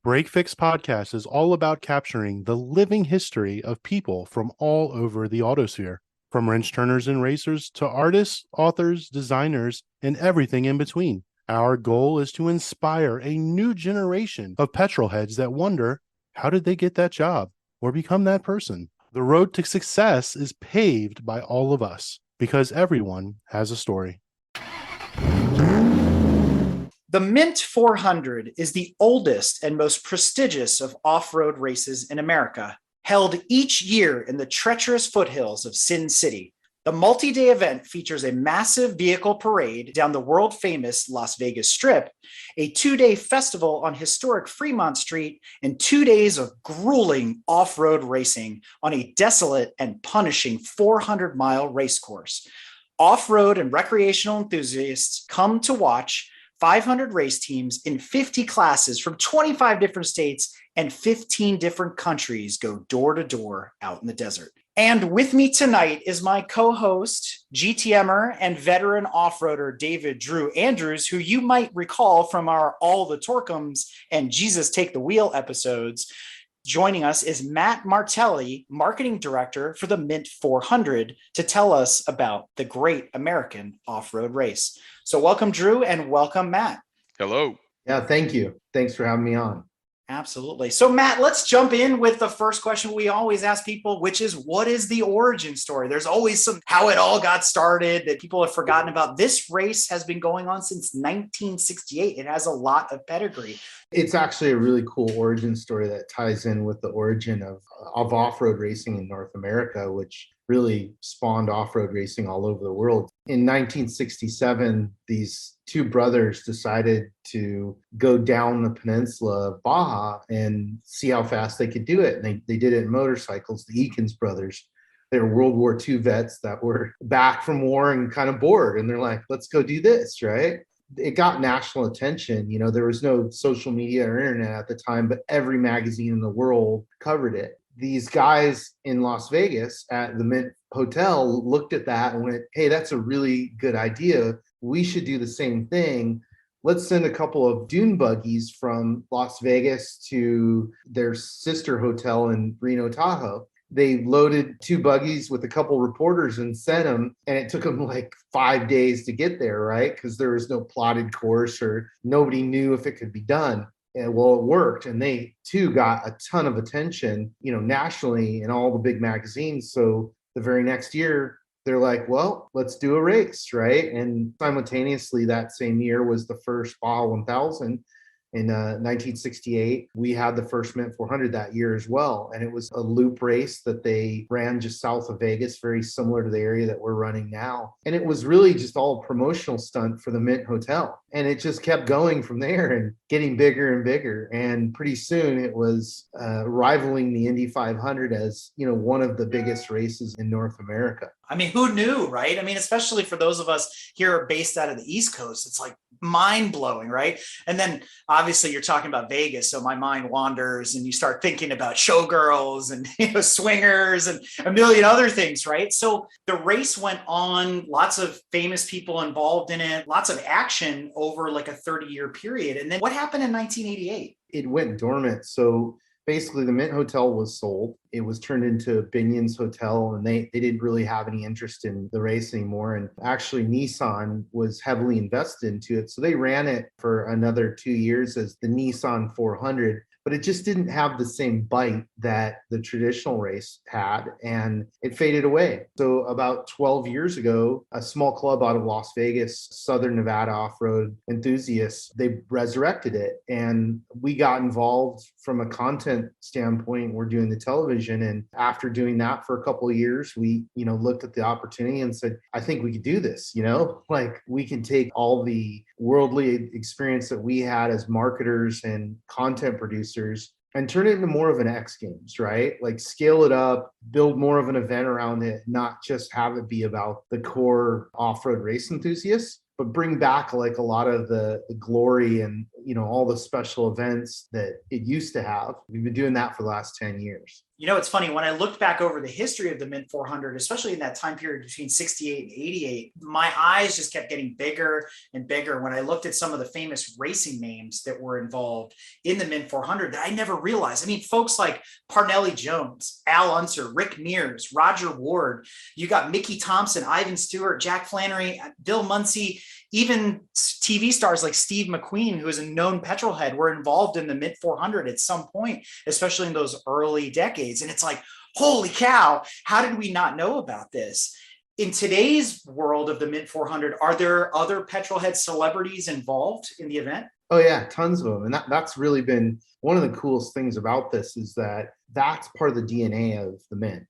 Break Fix Podcast is all about capturing the living history of people from all over the autosphere, from wrench turners and racers to artists, authors, designers, and everything in between. Our goal is to inspire a new generation of petrol heads that wonder, how did they get that job or become that person? The road to success is paved by all of us because everyone has a story. The Mint 400 is the oldest and most prestigious of off-road races in America, held each year in the treacherous foothills of Sin City. The multi-day event features a massive vehicle parade down the world-famous Las Vegas Strip, a 2-day festival on historic Fremont Street, and 2 days of grueling off-road racing on a desolate and punishing 400-mile race course. Off-road and recreational enthusiasts come to watch 500 race teams in 50 classes from 25 different states and 15 different countries go door to door out in the desert. And with me tonight is my co-host, GTM'er and veteran off-roader David Drew Andrews, who you might recall from our All the Torquems and Jesus Take the Wheel episodes. Joining us is Matt Martelli, marketing director for the Mint 400, to tell us about the great American off-road race. So welcome, Drew, and welcome, Matt. Hello. Yeah, thank you. Thanks for having me on. Absolutely. So Matt, let's jump in with the first question we always ask people, which is, what is the origin story? There's always some how it all got started that people have forgotten about. This race has been going on since 1968. It has a lot of pedigree. It's actually a really cool origin story that ties in with the origin of off-road racing in North America, which really spawned off-road racing all over the world. In 1967, these two brothers decided to go down the peninsula of Baja and see how fast they could do it. And they did it in motorcycles, the Eakins brothers. They were World War II vets that were back from war and kind of bored. And they're like, let's go do this, right? It got national attention. You know, there was no social media or internet at the time, but every magazine in the world covered it. These guys in Las Vegas at the Mint Hotel looked at that and went, hey, that's a really good idea. We should do the same thing. Let's send a couple of dune buggies from Las Vegas to their sister hotel in Reno, Tahoe. They loaded 2 buggies with a couple reporters and sent them. And it took them like 5 days to get there, right? Because there was no plotted course or nobody knew if it could be done. And well, it worked. And they too got a ton of attention, you know, nationally in all the big magazines. So the very next year, they're like, well, let's do a race, right? And simultaneously that same year was the first Baja 1000. In 1968, we had the first Mint 400 that year as well. And it was a loop race that they ran just south of Vegas, very similar to the area that we're running now. And it was really just all a promotional stunt for the Mint Hotel. And it just kept going from there and getting bigger and bigger. And pretty soon it was rivaling the Indy 500 as, you know, one of the biggest races in North America. I mean, who knew, right? I mean, especially for those of us here based out of the East Coast, it's like mind blowing, right? And then obviously you're talking about Vegas. So my mind wanders and you start thinking about showgirls and, you know, swingers and a million other things, right? So the race went on, lots of famous people involved in it, lots of action over like a 30-year period. And then what happened in 1988? It went dormant. So basically the Mint Hotel was sold. It was turned into Binion's Hotel, and they didn't really have any interest in the race anymore. And actually Nissan was heavily invested into it. So they ran it for another 2 years as the Nissan 400, but it just didn't have the same bite that the traditional race had, and it faded away. So about 12 years ago, a small club out of Las Vegas, Southern Nevada off-road enthusiasts, they resurrected it. And we got involved from a content standpoint. We're doing the television. And after doing that for a couple of years, we, you know, looked at the opportunity and said, I think we could do this, you know, like we can take all the worldly experience that we had as marketers and content producers and turn it into more of an X Games, right? Like scale it up, build more of an event around it, not just have it be about the core off-road race enthusiasts, but bring back like a lot of the glory and all the special events that it used to have. We've been doing that for the last 10 years. It's funny, when I looked back over the history of the Mint 400, especially in that time period between 68 and 88, my eyes just kept getting bigger and bigger when I looked at some of the famous racing names that were involved in the Mint 400 that I never realized. I mean, folks like Parnelli Jones, Al Unser, Rick Mears, Roger Ward, you got Mickey Thompson, Ivan Stewart, Jack Flannery, Bill Muncie, even TV stars like Steve McQueen, who is a known petrolhead, were involved in the Mint 400 at some point, especially in those early decades. And it's like, holy cow, how did we not know about this? In today's world of the Mint 400, are there other petrolhead celebrities involved in the event? Oh yeah, tons of them. And that's really been one of the coolest things about this, is that that's part of the DNA of the Mint.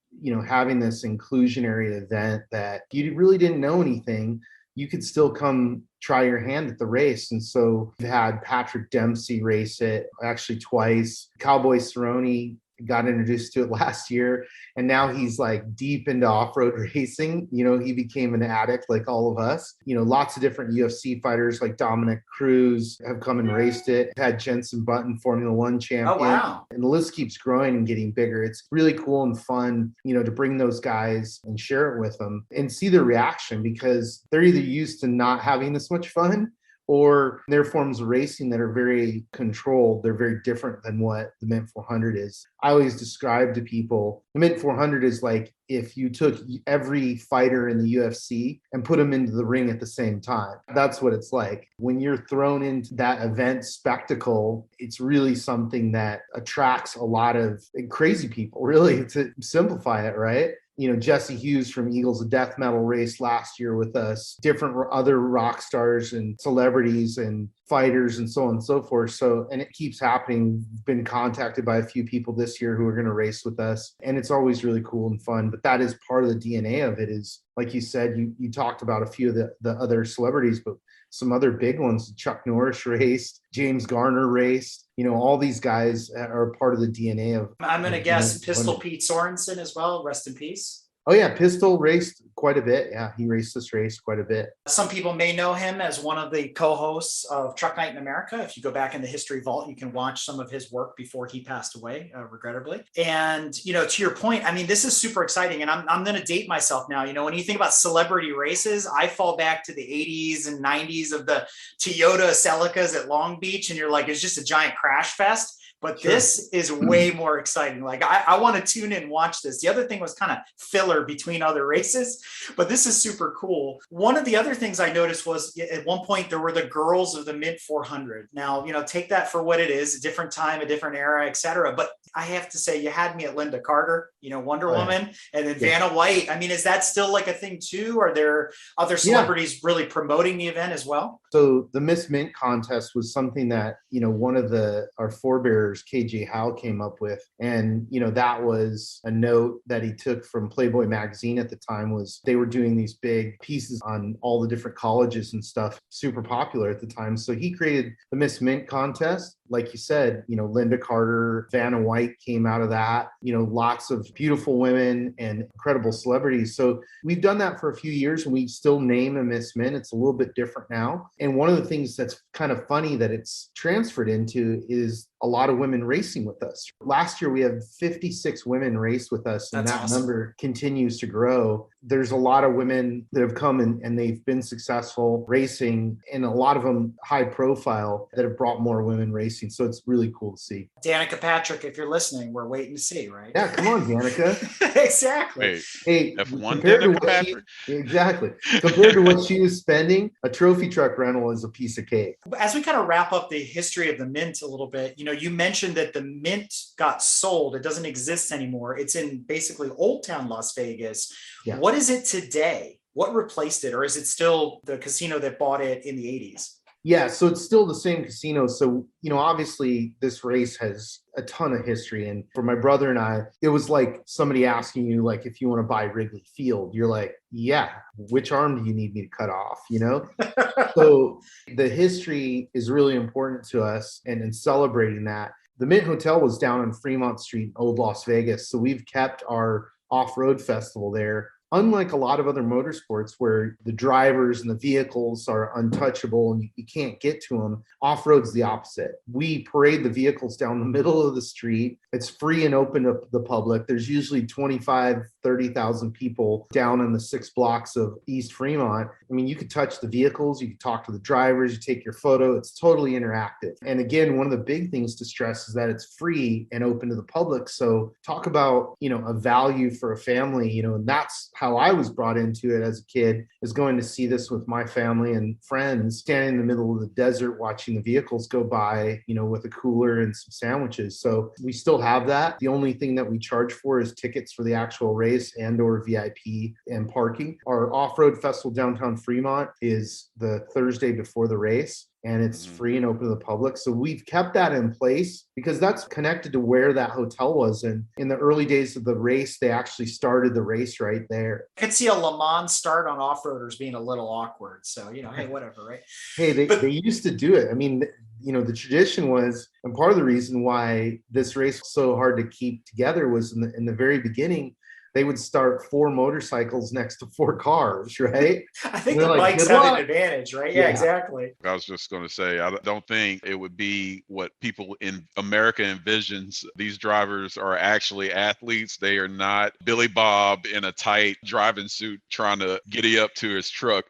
Having this inclusionary event that you really didn't know anything, you could still come try your hand at the race. And so we've had Patrick Dempsey race it actually twice. Cowboy Cerrone got introduced to it last year, and now he's like deep into off-road racing. He became an addict like all of us. Lots of different UFC fighters like Dominic Cruz have come and raced it. We've had Jensen Button, Formula One champion. Oh, wow. And the list keeps growing and getting bigger. It's really cool and fun, to bring those guys and share it with them and see their reaction, because they're either used to not having this much fun, or their forms of racing that are very controlled. They're very different than what the Mint 400 is. I always describe to people, the Mint 400 is like if you took every fighter in the UFC and put them into the ring at the same time. That's what it's like. When you're thrown into that event spectacle, it's really something that attracts a lot of crazy people, really, to simplify it, right? Jesse Hughes from Eagles of Death Metal raced last year with us, different other rock stars and celebrities and fighters and so on and so forth. And it keeps happening. Been contacted by a few people this year who are going to race with us. And it's always really cool and fun. But that is part of the DNA of it, is, like you said, you talked about a few of the other celebrities, but some other big ones. Chuck Norris raced, James Garner raced. All these guys are part of the DNA of. I'm going to guess Pistol Pete Sorensen as well. Rest in peace. Oh yeah, Pistol raced quite a bit. Yeah, he raced this race quite a bit. Some people may know him as one of the co-hosts of Truck Night in America. If you go back in the history vault, you can watch some of his work before he passed away, regrettably. And, to your point, I mean, this is super exciting. And I'm going to date myself now. When you think about celebrity races, I fall back to the 80s and 90s of the Toyota Celicas at Long Beach. And you're like, it's just a giant crash fest. But sure, this is way more exciting. Like, I want to tune in and watch this. The other thing was kind of filler between other races, but this is super cool. One of the other things I noticed was at one point there were the girls of the Mint 400. Now, take that for what it is, a different time, a different era, et cetera. But I have to say, you had me at Linda Carter, Wonder Woman, and then Vanna White. I mean, is that still like a thing too? Are there other celebrities really promoting the event as well? So the Miss Mint contest was something that, one of our forebears, KJ Howe, came up with. And, that was a note that he took from Playboy magazine at the time. Was they were doing these big pieces on all the different colleges and stuff, super popular at the time. So he created the Miss Mint contest. Like you said, Linda Carter, Vanna White came out of that, lots of beautiful women and incredible celebrities. So we've done that for a few years, and we still name a Miss Mint. It's a little bit different now. And one of the things that's kind of funny that it's transferred into is a lot of women racing with us. Last year, we had 56 women race with us, and that number continues to grow. There's a lot of women that have come and they've been successful racing, and a lot of them high profile, that have brought more women racing. So it's really cool to see. Danica Patrick, if you're listening, we're waiting to see, right? Yeah, come on, Danica. Exactly. Hey, F1 compared to Danica what Patrick. Exactly. Compared to what she was spending, a trophy truck rental is a piece of cake. As we kind of wrap up the history of the Mint a little bit, you mentioned that the Mint got sold. It doesn't exist anymore. It's in basically Old Town Las Vegas. Yeah. What is it today? What replaced it? Or is it still the casino that bought it in the 80s? Yeah, so it's still the same casino. So, obviously this race has a ton of history. And for my brother and I, it was like somebody asking you, like, if you want to buy Wrigley Field, you're like, yeah, which arm do you need me to cut off? So the history is really important to us, and in celebrating that. The Mint Hotel was down on Fremont Street, Old Las Vegas. So we've kept our off-road festival there unlike a lot of other motorsports where the drivers and the vehicles are untouchable and you can't get to them, off-road's the opposite. We parade the vehicles down the middle of the street. It's free and open to the public. There's usually 25, 30,000 people down in the 6 blocks of East Fremont. I mean, you could touch the vehicles, you can talk to the drivers, you take your photo. It's totally interactive. And again, one of the big things to stress is that it's free and open to the public. So talk about, a value for a family, and that's how I was brought into it as a kid, is going to see this with my family and friends, standing in the middle of the desert, watching the vehicles go by, with a cooler and some sandwiches. So we still have that. The only thing that we charge for is tickets for the actual race and or VIP and parking. Our off-road festival downtown Fremont is the Thursday before the race, and it's free and open to the public. So we've kept that in place because that's connected to where that hotel was. And in the early days of the race, they actually started the race right there. I could see a Le Mans start on off-roaders being a little awkward. So, hey, whatever, right? Hey, they used to do it. I mean, the tradition was, and part of the reason why this race was so hard to keep together was in the very beginning, they would start 4 motorcycles next to 4 cars, right? I think the bikes have an advantage, right? Yeah, exactly. I was just going to say, I don't think it would be what people in America envisions. These drivers are actually athletes. They are not Billy Bob in a tight driving suit trying to giddy up to his truck.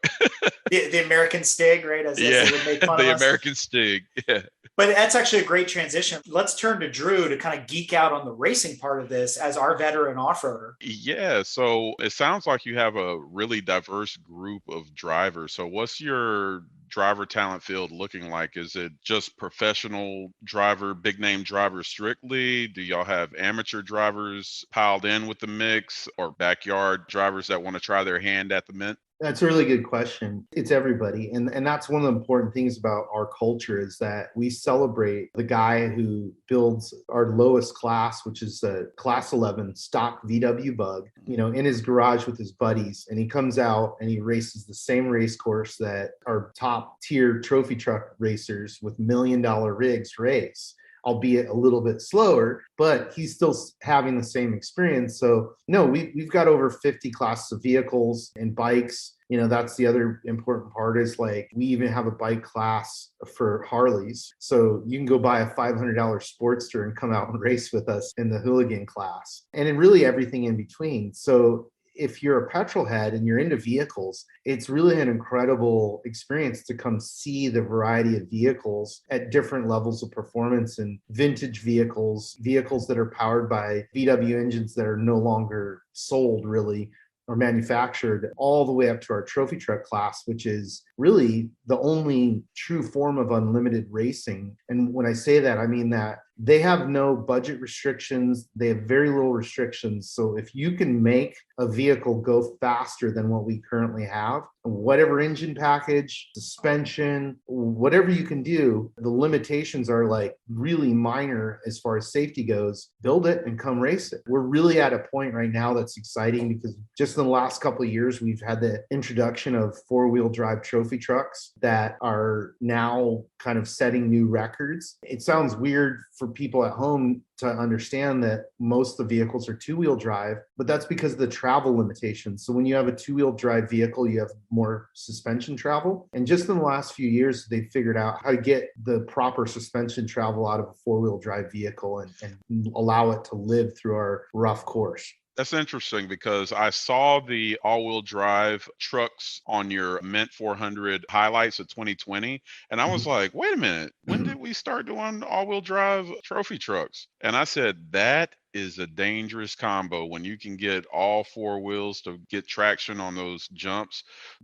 the American Stig, right? As they would make fun the of us. American Stig, yeah. But that's actually a great transition. Let's turn to Drew to kind of geek out on the racing part of this as our veteran off-roader. Yeah, so it sounds like you have a really diverse group of drivers. So what's your driver talent field looking like? Is it just professional driver, big name drivers strictly? Do y'all have amateur drivers piled in with the mix, or backyard drivers that want to try their hand at the mint? That's a really good question. It's everybody. And that's one of the important things about our culture is that we celebrate the guy who builds our lowest class, which is a class 11 stock VW bug, in his garage with his buddies. And he comes out and he races the same race course that our top tier trophy truck racers with $1 million rigs race, albeit a little bit slower, but he's still having the same experience. So no, we've got over 50 classes of vehicles and bikes. That's the other important part is like, we even have a bike class for Harleys. So you can go buy a $500 Sportster and come out and race with us in the hooligan class, and in really everything in between. So if you're a petrol head and you're into vehicles, it's really an incredible experience to come see the variety of vehicles at different levels of performance, and vintage vehicles that are powered by VW engines that are no longer sold really or manufactured, all the way up to our trophy truck class, which is really the only true form of unlimited racing. And when I say that, I mean that they have no budget restrictions. They have very little restrictions. So if you can make a vehicle go faster than what we currently have, whatever engine package, suspension, whatever you can do, the limitations are like really minor as far as safety goes. Build it and come race it. We're really at a point right now that's exciting because just in the last couple of years, we've had the introduction of 4-wheel drive trophy trucks that are now kind of setting new records. It sounds weird for people at home to understand that most of the vehicles are 2-wheel drive, but that's because of the travel limitations. So when you have a 2-wheel drive vehicle, you have more suspension travel. And just in the last few years, they figured out how to get the proper suspension travel out of a 4-wheel drive vehicle and allow it to live through our rough course. That's interesting because I saw the all-wheel drive trucks on your Mint 400 highlights of 2020. And I was like, wait a minute, when did we start doing all-wheel drive trophy trucks? And I said, that is a dangerous combo when you can get all 4 wheels to get traction on those jumps.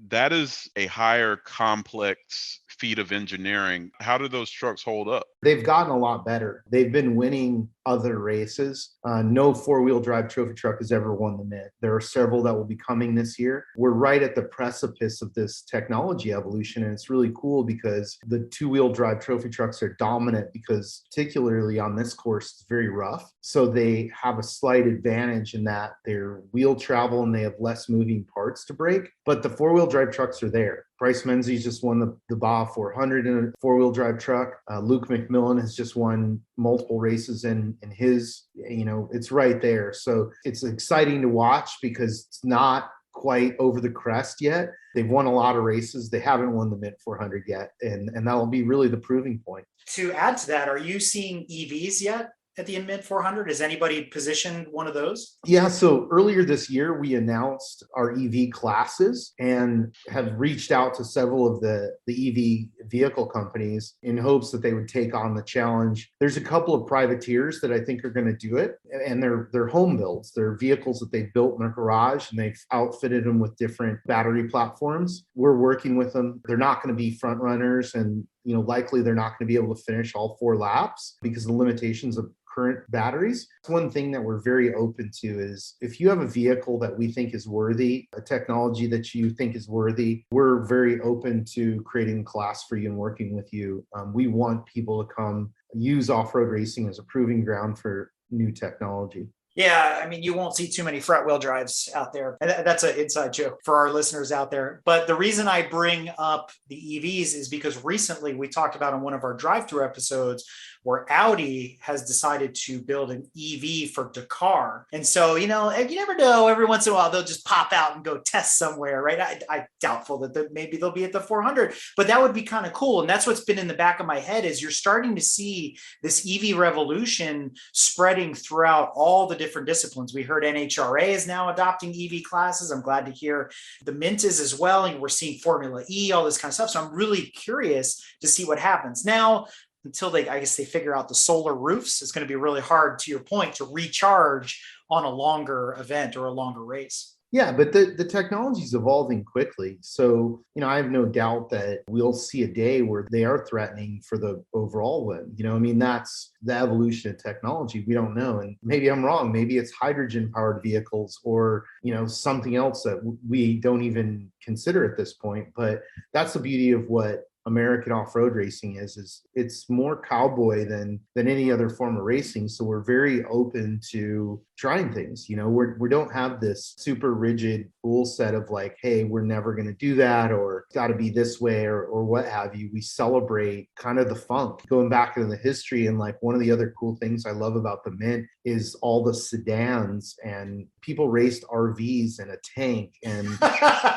That is a higher complex feat of engineering. How do those trucks hold up? They've gotten a lot better. They've been winning other races. No 4-wheel drive trophy truck has ever won the Mint. There are several that will be coming this year. We're right at the precipice of this technology evolution, and it's really cool because the 2-wheel drive trophy trucks are dominant because particularly on this course, it's very rough. So they have a slight advantage in that they're wheel travel and they have less moving parts to break, but the 4-wheel drive trucks are there. Bryce Menzies just won the Baja 400 in a 4-wheel drive truck. Luke McMillan has just won multiple races in his, it's right there. So it's exciting to watch because it's not quite over the crest yet. They've won a lot of races. They haven't won the Mint 400 yet. And that'll be really the proving point. To add to that, are you seeing EVs yet at the Mint 400? Has anybody positioned one of those? Yeah, so earlier this year, we announced our EV classes and have reached out to several of the EV vehicle companies in hopes that they would take on the challenge. There's a couple of privateers that I think are going to do it, and they're home builds. They're vehicles that they've built in their garage, and they've outfitted them with different battery platforms. We're working with them. They're not going to be front runners, and likely they're not going to be able to finish all 4 laps because of the limitations of current batteries. One thing that we're very open to is if you have a vehicle that we think is worthy, a technology that you think is worthy, we're very open to creating a class for you and working with you. We want people to come use off-road racing as a proving ground for new technology. Yeah, I mean, you won't see too many front wheel drives out there. And that's an inside joke for our listeners out there. But the reason I bring up the EVs is because recently we talked about in one of our drive-through episodes where Audi has decided to build an EV for Dakar. And so, you never know, every once in a while, they'll just pop out and go test somewhere, right? I doubtful that maybe they'll be at the 400, but that would be kind of cool. And that's what's been in the back of my head is you're starting to see this EV revolution spreading throughout all the different disciplines. We heard NHRA is now adopting EV classes. I'm glad to hear the Mint is as well. And we're seeing Formula E, all this kind of stuff. So I'm really curious to see what happens. Now, until they figure out the solar roofs, it's going to be really hard, to your point, to recharge on a longer event or a longer race. Yeah, but the technology is evolving quickly. So, I have no doubt that we'll see a day where they are threatening for the overall win. That's the evolution of technology. We don't know. And maybe I'm wrong. Maybe it's hydrogen powered vehicles or, something else that we don't even consider at this point. But that's the beauty of what American off-road racing is it's more cowboy than any other form of racing. So we're very open to trying things. We don't have this super rigid rule set of like, hey, we're never going to do that, or it's got to be this way, or what have you. We celebrate kind of the funk. Going back into the history, and like one of the other cool things I love about the Mint is all the sedans, and people raced RVs and a tank. And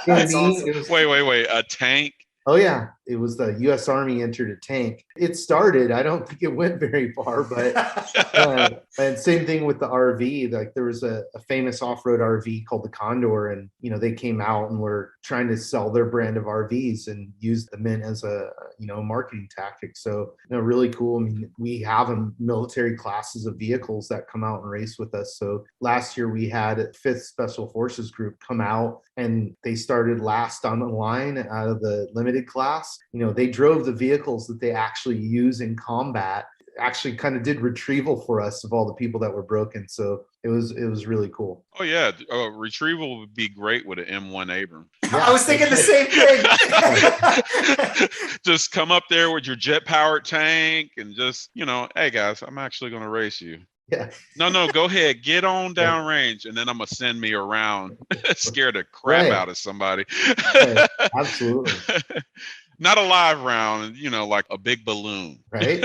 That's awesome. Wait, a tank? Oh, yeah. It was the U.S. Army entered a tank. It started. I don't think it went very far, but and same thing with the RV. Like there was a famous off-road RV called the Condor, and they came out and were trying to sell their brand of RVs and used the Mint as a marketing tactic. So really cool. I mean, we have military classes of vehicles that come out and race with us. So last year we had 5th Special Forces Group come out, and they started last on the line out of the limited class. They drove the vehicles that they actually use in combat, actually kind of did retrieval for us of all the people that were broken. So it was really cool. Oh yeah. Retrieval would be great with an M1 Abrams. Yeah, I was thinking the same thing. Just come up there with your jet powered tank and just, hey guys, I'm actually going to race you. Yeah. No, go ahead. Get on down range, and then I'm going to send me around, scare the crap out of somebody. Right. Absolutely. Not a live round, like a big balloon. Right.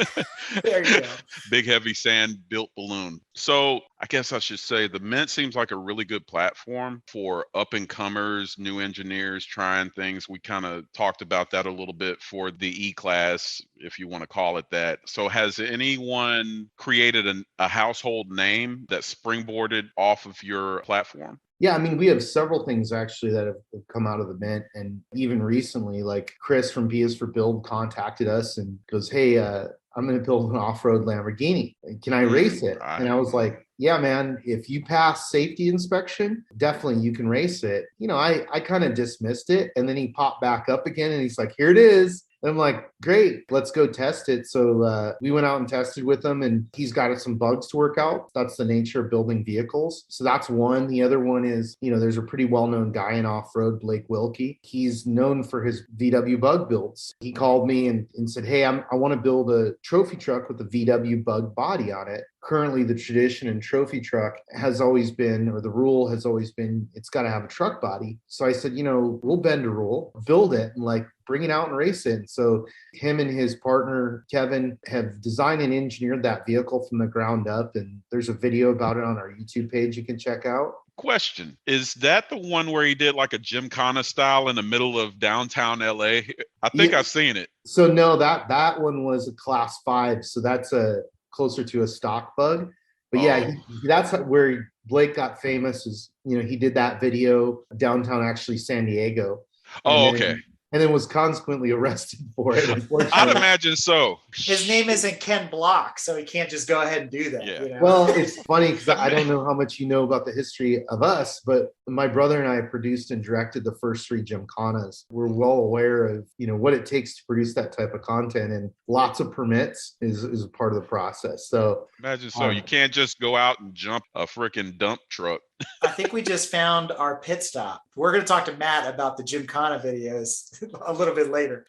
There you go. Big, heavy sand built balloon. So I guess I should say the Mint seems like a really good platform for up and comers, new engineers trying things. We kind of talked about that a little bit for the E-Class, if you want to call it that. So has anyone created a household name that springboarded off of your platform? Yeah, I mean, we have several things actually that have come out of the Mint. And even recently, like Chris from B is for Build contacted us and goes, hey, I'm going to build an off-road Lamborghini. Can I race it? And I was like, yeah, man, if you pass safety inspection, definitely you can race it. I kind of dismissed it. And then he popped back up again and he's like, here it is. And I'm like, great, let's go test it. So we went out and tested with him, and he's got some bugs to work out. That's the nature of building vehicles. So that's one. The other one is, there's a pretty well-known guy in off-road, Blake Wilkie. He's known for his VW bug builds. He called me and said, hey, I want to build a trophy truck with a VW bug body on it. Currently, the tradition in trophy truck has always been, or the rule has always been, it's got to have a truck body. So I said, we'll bend a rule, build it, and bring it out and race it. So him and his partner, Kevin, have designed and engineered that vehicle from the ground up. And there's a video about it on our YouTube page you can check out. Question, is that the one where he did like a Gymkhana style in the middle of downtown LA? I think Yeah. I've seen it. So no, that one was a class 5. So that's a closer to a stock bug. But yeah, that's where Blake got famous is, he did that video downtown, actually San Diego. Oh, okay. And then was consequently arrested for it, unfortunately. I'd imagine so. His name isn't Ken Block, so he can't just go ahead and do that. Yeah. Well, it's funny because I don't know how much you know about the history of us, but my brother and I produced and directed the first 3 Gymkhanas. We're well aware of, what it takes to produce that type of content, and lots of permits is a part of the process. So imagine so. You can't just go out and jump a freaking dump truck. I think we just found our pit stop. We're going to talk to Matt about the Gymkhana videos a little bit later.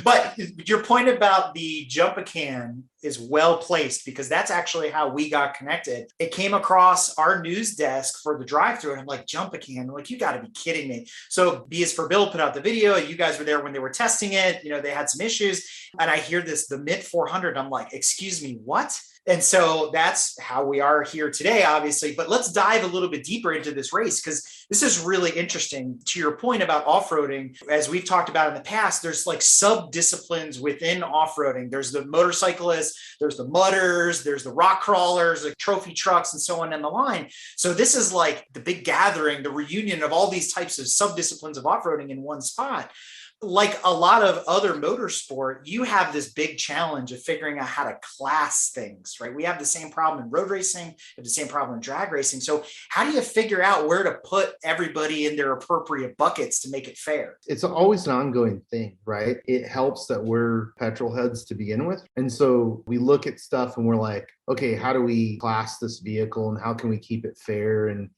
But your point about the Jump-A-Can is well placed, because that's actually how we got connected. It came across our news desk for the drive-thru, and I'm like, Jump-A-Can? I'm like, you got to be kidding me. So B is for Bill put out the video. You guys were there when they were testing it. They had some issues. And I hear the Mint 400. I'm like, excuse me, what? And so that's how we are here today, obviously. But let's dive a little bit deeper into this race, because this is really interesting. To your point about off-roading, as we've talked about in the past, there's like sub-disciplines within off-roading. There's the motorcyclists, there's the mudders, there's the rock crawlers, the trophy trucks, and so on down the line. So this is like the big gathering, the reunion of all these types of sub-disciplines of off-roading in one spot. Like a lot of other motorsport, you have this big challenge of figuring out how to class things, right? We have the same problem in road racing, we have the same problem in drag racing. So how do you figure out where to put everybody in their appropriate buckets to make it fair? It's always an ongoing thing, right? It helps that we're petrol heads to begin with. And so we look at stuff and we're like, okay, how do we class this vehicle and how can we keep it fair? And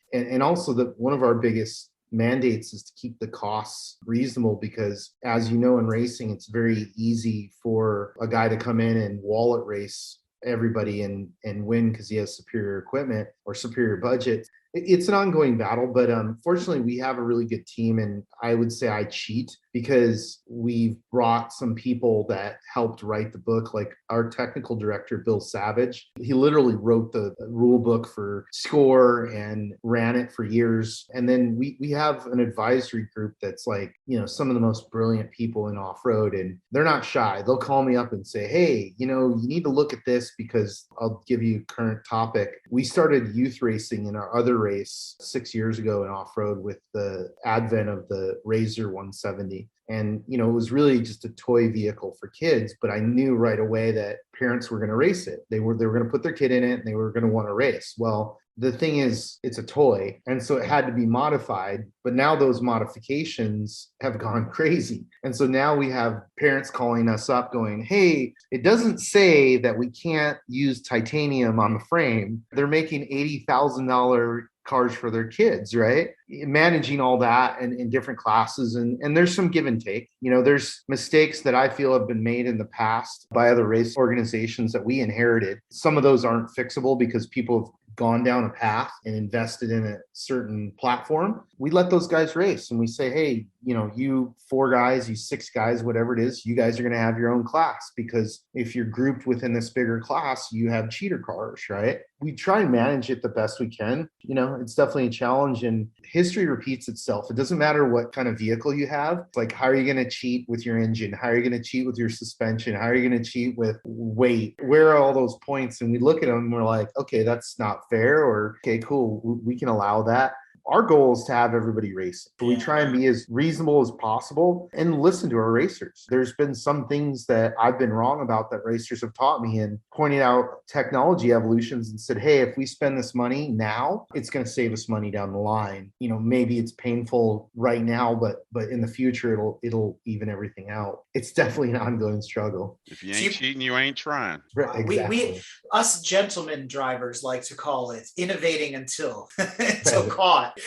also one of our biggest mandates is to keep the costs reasonable, because as you know, in racing, it's very easy for a guy to come in and wallet race everybody and win because he has superior equipment or superior budget. It's an ongoing battle, but fortunately we have a really good team, and I would say I cheat because we've brought some people that helped write the book, like our technical director, Bill Savage. He literally wrote the rule book for SCORE and ran it for years. And then we have an advisory group that's like, some of the most brilliant people in off-road, and they're not shy. They'll call me up and say, hey, you need to look at this because I'll give you a current topic. We started youth racing in our other race 6 years ago in off-road with the advent of the Razor 170. And, it was really just a toy vehicle for kids, but I knew right away that parents were going to race it. They were going to put their kid in it and they were going to want to race. Well, the thing is, it's a toy. And so it had to be modified. But now those modifications have gone crazy. And so now we have parents calling us up going, hey, it doesn't say that we can't use titanium on the frame. They're making $80,000 cars for their kids, right? Managing all that and in different classes. And there's some give and take. There's mistakes that I feel have been made in the past by other race organizations that we inherited. Some of those aren't fixable because people have gone down a path and invested in a certain platform. We let those guys race and we say, hey, you 4 guys, you 6 guys, whatever it is, you guys are going to have your own class, because if you're grouped within this bigger class, you have cheater cars, right? We try and manage it the best we can. It's definitely a challenge, and history repeats itself. It doesn't matter what kind of vehicle you have. Like, how are you going to cheat with your engine? How are you going to cheat with your suspension? How are you going to cheat with weight? Where are all those points? And we look at them and we're like, okay, that's not fair, or okay, cool, we can allow that. Our goal is to have everybody racing. So we try and be as reasonable as possible and listen to our racers. There's been some things that I've been wrong about that racers have taught me, and pointing out technology evolutions and said, hey, if we spend this money now, it's going to save us money down the line. Maybe it's painful right now, but in the future, it'll even everything out. It's definitely an ongoing struggle. If you ain't cheating, you ain't trying. Right, exactly. We us gentlemen drivers like to call it innovating until caught.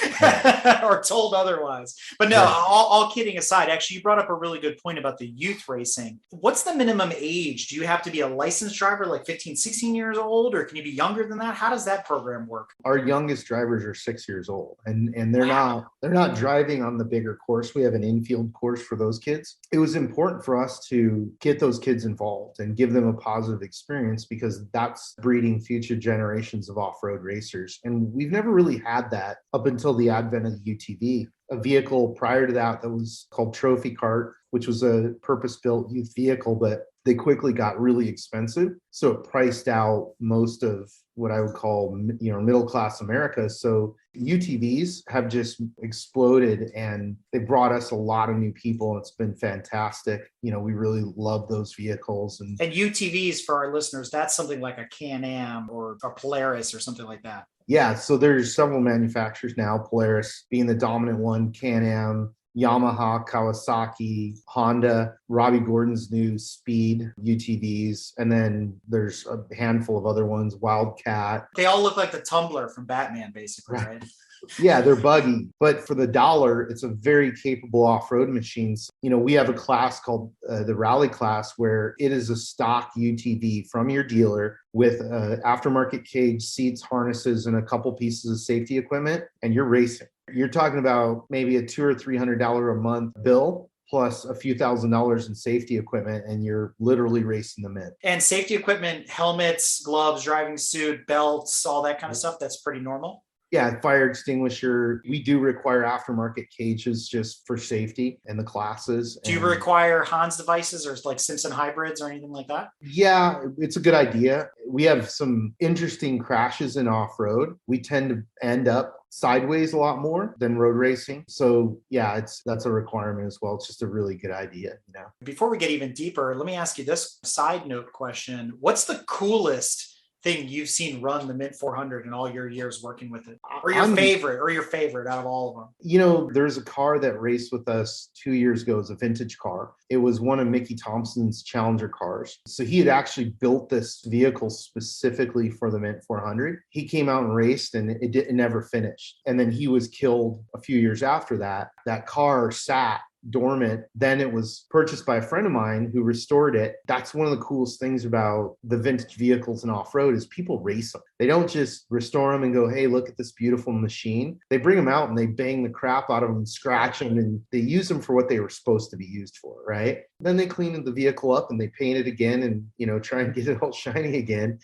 or told otherwise. But no, all kidding aside, actually, you brought up a really good point about the youth racing. What's the minimum age? Do you have to be a licensed driver, like 15, 16 years old, or can you be younger than that? How does that program work? Our youngest drivers are 6 years old, and they're not driving on the bigger course. We have an infield course for those kids. It was important for us to get those kids involved and give them a positive experience, because that's breeding future generations of off-road racers. And we've never really had that up until the advent of the UTV. A vehicle prior to that was called Trophy Cart, which was a purpose-built youth vehicle, but they quickly got really expensive. So it priced out most of what I would call, middle-class America. So UTVs have just exploded, and they brought us a lot of new people. It's been fantastic. We really love those vehicles. And UTVs, for our listeners, that's something like a Can-Am or a Polaris or something like that. Yeah, so there's several manufacturers now, Polaris being the dominant one, Can-Am, Yamaha, Kawasaki, Honda, Robbie Gordon's new Speed UTVs, and then there's a handful of other ones, Wildcat. They all look like the Tumbler from Batman, basically, right? Yeah, they're buggy, but for the dollar, it's a very capable off-road machine. We have a class called the Rally class, where it is a stock UTV from your dealer with aftermarket cage, seats, harnesses, and a couple pieces of safety equipment, and you're racing. You're talking about maybe a $200 or $300 a month bill, plus a few $1,000s in safety equipment, and you're literally racing the mint. And safety equipment, helmets, gloves, driving suit, belts, all that kind of stuff, that's pretty normal. Yeah, fire extinguisher. We do require aftermarket cages just for safety in the classes. Do you require Hans devices or like Simpson hybrids or anything like that? Yeah, it's a good idea. We have some interesting crashes in off-road. We tend to end up sideways a lot more than road racing. So yeah, that's a requirement as well. It's just a really good idea. Before we get even deeper, let me ask you this side note question. What's the coolest thing you've seen run the Mint 400 in all your years working with it, or your favorite out of all of them? There's a car that raced with us 2 years ago. It's a vintage car. It was one of Mickey Thompson's Challenger cars. So he had actually built this vehicle specifically for the Mint 400. He came out and raced, and it never finished. And then he was killed a few years after that. That car sat dormant. Then it was purchased by a friend of mine who restored it. That's one of the coolest things about the vintage vehicles and off-road is people race them. They don't just restore them and go, hey, look at this beautiful machine. They bring them out and they bang the crap out of them, scratch them, and they use them for what they were supposed to be used for, right? Then they clean the vehicle up and they paint it again and, try and get it all shiny again.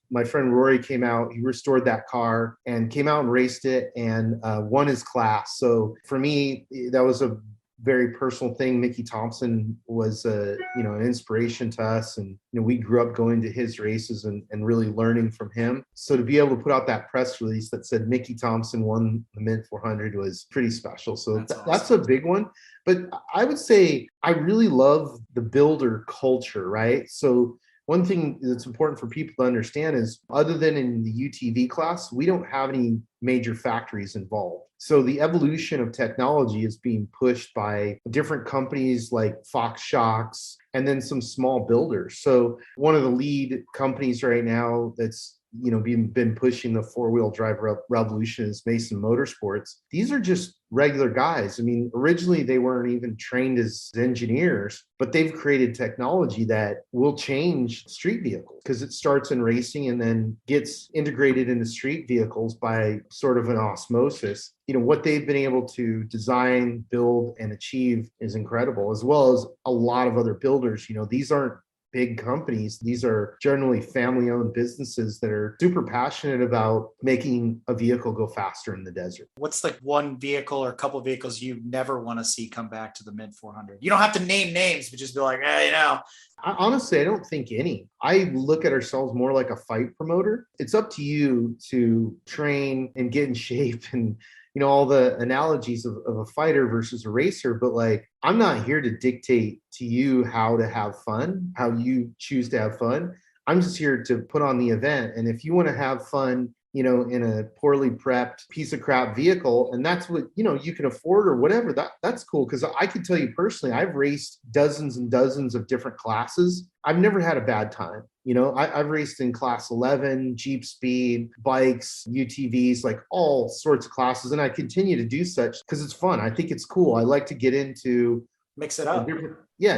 My friend Rory came out, he restored that car and came out and raced it and won his class. So for me, that was a very personal thing. Mickey Thompson was an inspiration to us, and we grew up going to his races and really learning from him. So to be able to put out that press release that said Mickey Thompson won the Mint 400 was pretty special. So that's a big one. But I would say I really love the builder culture, right? So one thing that's important for people to understand is, other than in the UTV class, we don't have any major factories involved. So the evolution of technology is being pushed by different companies like Fox Shocks and then some small builders. So one of the lead companies right now that's been pushing the four-wheel drive revolution is Mason Motorsports. These are just regular guys. I mean, originally they weren't even trained as engineers, but they've created technology that will change street vehicles, because it starts in racing and then gets integrated into street vehicles by sort of an osmosis. What they've been able to design, build, and achieve is incredible, as well as a lot of other builders. These aren't big companies. These are generally family-owned businesses that are super passionate about making a vehicle go faster in the desert. What's like one vehicle or a couple of vehicles you never want to see come back to the Mint 400? You don't have to name names, but just be like, Honestly, I don't think any. I look at ourselves more like a fight promoter. It's up to you to train and get in shape and all the analogies of a fighter versus a racer, but I'm not here to dictate to you how to have fun, how you choose to have fun. I'm just here to put on the event. And if you want to have fun, in a poorly prepped piece of crap vehicle, and that's what, you can afford or whatever, that's cool. Because I can tell you personally, I've raced dozens and dozens of different classes. I've never had a bad time. I've raced in class 11, Jeep speed, bikes, UTVs, like all sorts of classes. And I continue to do such because it's fun. I think it's cool. I like to get into Mix it up.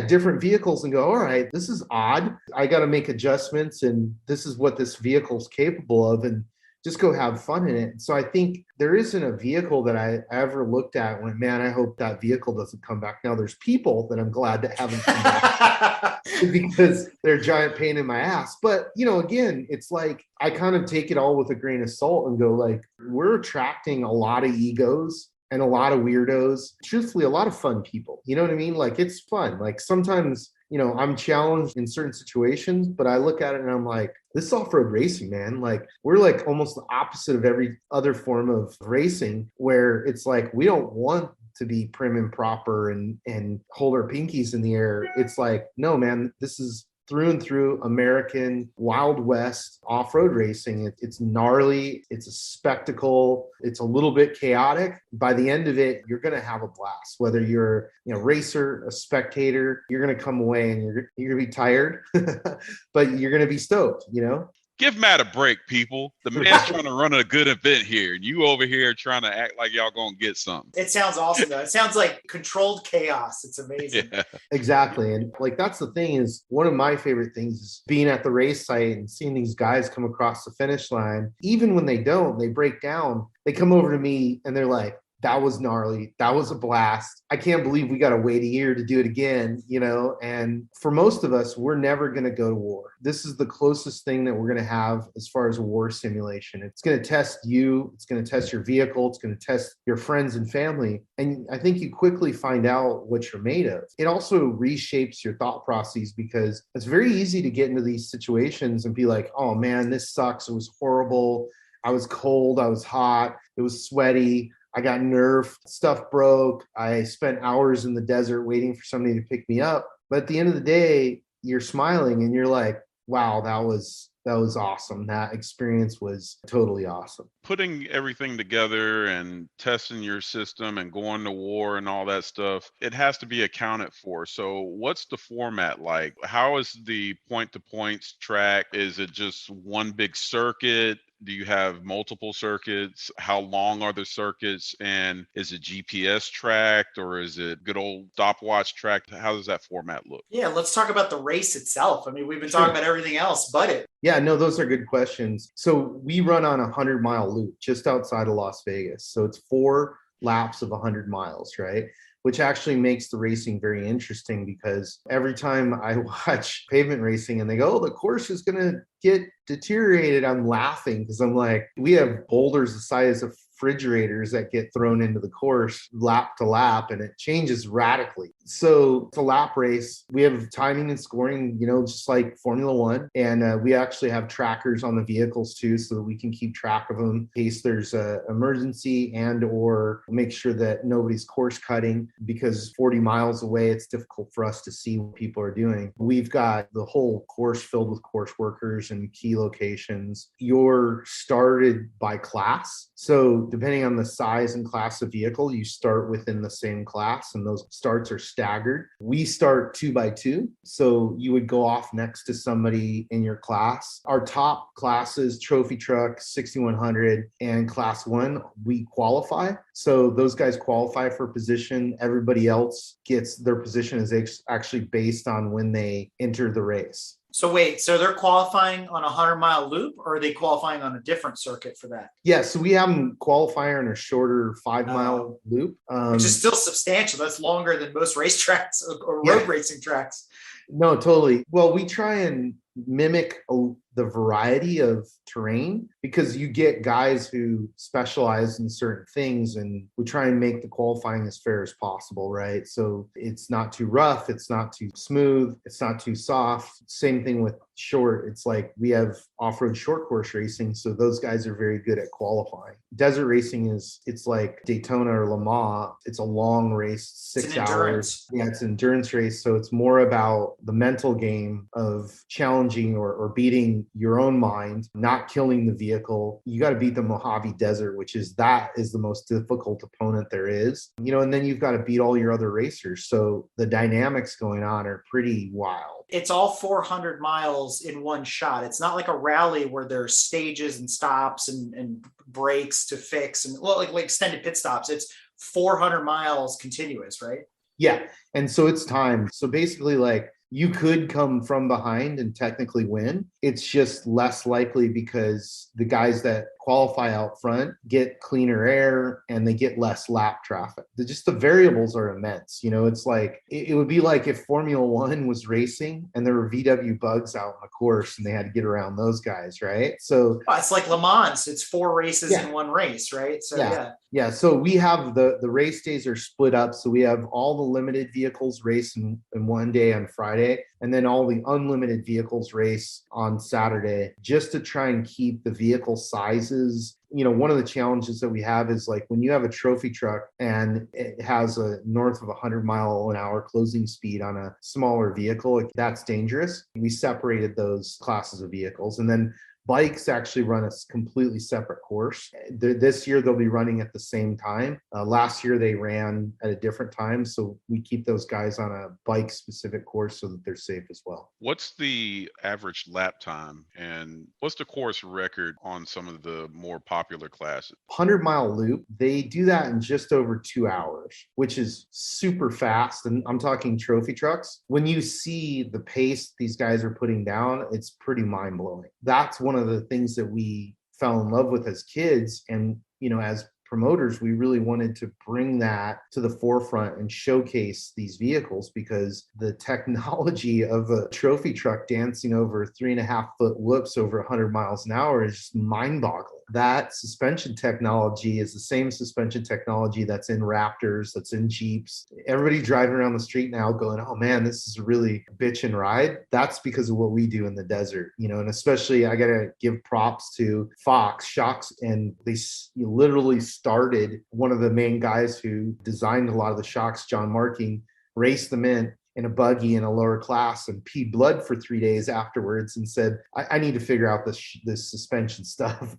different vehicles and go, all right, this is odd. I got to make adjustments and this is what this vehicle's capable of, and just go have fun in it. So I think there isn't a vehicle that I ever looked at and went, man, I hope that vehicle doesn't come back. Now there's people that I'm glad that haven't come back because they're a giant pain in my ass. But, again, it's like, I kind of take it all with a grain of salt and go like, we're attracting a lot of egos and a lot of weirdos, truthfully, a lot of fun people. You know what I mean? Like, it's fun. Like sometimes, I'm challenged in certain situations, but I look at it and I'm like, this is off-road racing, man. Like, we're like almost the opposite of every other form of racing, where it's like, we don't want to be prim and proper and hold our pinkies in the air. It's like, no, man, this is through and through American Wild West off-road racing. It's gnarly. It's a spectacle. It's a little bit chaotic. By the end of it, you're going to have a blast. Whether you're a racer, a spectator, you're going to come away and you're going to be tired, but you're going to be stoked, Give Matt a break, people. The man's trying to run a good event here, and you over here trying to act like y'all gonna get something. It sounds awesome, though. It sounds like controlled chaos. It's amazing. Yeah. Exactly. And like, that's the thing, is one of my favorite things is being at the race site and seeing these guys come across the finish line. Even when they don't, they break down, they come over to me and they're like, that was gnarly. That was a blast. I can't believe we got to wait a year to do it again, and for most of us, we're never going to go to war. This is the closest thing that we're going to have as far as a war simulation. It's going to test you. It's going to test your vehicle. It's going to test your friends and family. And I think you quickly find out what you're made of. It also reshapes your thought processes, because it's very easy to get into these situations and be like, oh man, this sucks. It was horrible. I was cold. I was hot. It was sweaty. I got nerfed, stuff broke. I spent hours in the desert waiting for somebody to pick me up. But at the end of the day, you're smiling and you're like, wow, that was awesome. That experience was totally awesome. Putting everything together and testing your system and going to war and all that stuff, it has to be accounted for. So what's the format like? How is the point-to-points track? Is it just one big circuit? Do you have multiple circuits? How long are the circuits? And is it GPS tracked, or is it good old stopwatch tracked? How does that format look? Yeah, let's talk about the race itself. I mean, we've been talking about everything else but it. Yeah, no, those are good questions. So we run on a 100-mile loop just outside of Las Vegas. So it's 4 laps of 100 miles, right? Which actually makes the racing very interesting, because every time I watch pavement racing and they go, oh, the course is going to get deteriorated, I'm laughing, because I'm like, we have boulders the size of refrigerators that get thrown into the course lap to lap, and it changes radically. So it's a lap race. We have timing and scoring, just like Formula One. And we actually have trackers on the vehicles too, so that we can keep track of them in case there's an emergency, and or make sure that nobody's course cutting, because 40 miles away, it's difficult for us to see what people are doing. We've got the whole course filled with course workers and key locations. You're started by class. So depending on the size and class of vehicle, you start within the same class, and those starts are staggered. We start 2 by 2. So you would go off next to somebody in your class. Our top classes, trophy truck, 6100, and class 1, we qualify. So those guys qualify for position. Everybody else gets their position is actually based on when they enter the race. So wait, so they're qualifying on a 100-mile loop, or are they qualifying on a different circuit for that? Yeah, so we have them qualify on a shorter 5-mile loop. Which is still substantial. That's longer than most racetracks or road racing tracks. No, totally. Well, we try and mimic the variety of terrain, because you get guys who specialize in certain things, and we try and make the qualifying as fair as possible, right? So it's not too rough, it's not too smooth, it's not too soft. Same thing with short. It's like we have off-road short course racing, so those guys are very good at qualifying. Desert racing it's like Daytona or Le Mans. It's a long race, 6 hours. Yeah, it's an endurance race. So it's more about the mental game of challenging or beating your own mind, not killing the vehicle vehicle. You got to beat the Mojave Desert, which is the most difficult opponent there is. And then you've got to beat all your other racers. So the dynamics going on are pretty wild. It's all 400 miles in one shot. It's not like a rally where there's stages and stops and breaks to fix and like extended pit stops. It's 400 miles continuous, right? Yeah. And so it's time. So basically, like, you could come from behind and technically win. It's just less likely because the guys that qualify out front get cleaner air and they get less lap traffic. The variables are immense. It's like, it would be like if Formula One was racing and there were VW bugs out on the course and they had to get around those guys, right? So it's like Le Mans. It's 4 races in one race, right? So yeah. So we have the race days are split up. So we have all the limited vehicles race in one day on Friday, and then all the unlimited vehicles race on Saturday, just to try and keep the vehicle sizes. One of the challenges that we have is, like, when you have a trophy truck and it has a north of 100-mile-an-hour closing speed on a smaller vehicle, that's dangerous. We separated those classes of vehicles, and then bikes actually run a completely separate course. This year, they'll be running at the same time. Last year, they ran at a different time. So we keep those guys on a bike-specific course so that they're safe as well. What's the average lap time, and what's the course record on some of the more popular classes? 100-mile loop, they do that in just over 2 hours, which is super fast. And I'm talking trophy trucks. When you see the pace these guys are putting down, it's pretty mind-blowing. That's one of the things that we fell in love with as kids. And, as promoters, we really wanted to bring that to the forefront and showcase these vehicles, because the technology of a trophy truck dancing over 3.5-foot whoops over 100 miles an hour is just mind-boggling. That suspension technology is the same suspension technology that's in Raptors, that's in Jeeps. Everybody driving around the street now going, oh man, this is a really bitchin' ride. That's because of what we do in the desert, and especially I got to give props to Shocks, and they literally started, one of the main guys who designed a lot of the shocks, John Marking, raced them in a buggy in a lower class and peed blood for 3 days afterwards and said, I need to figure out this suspension stuff.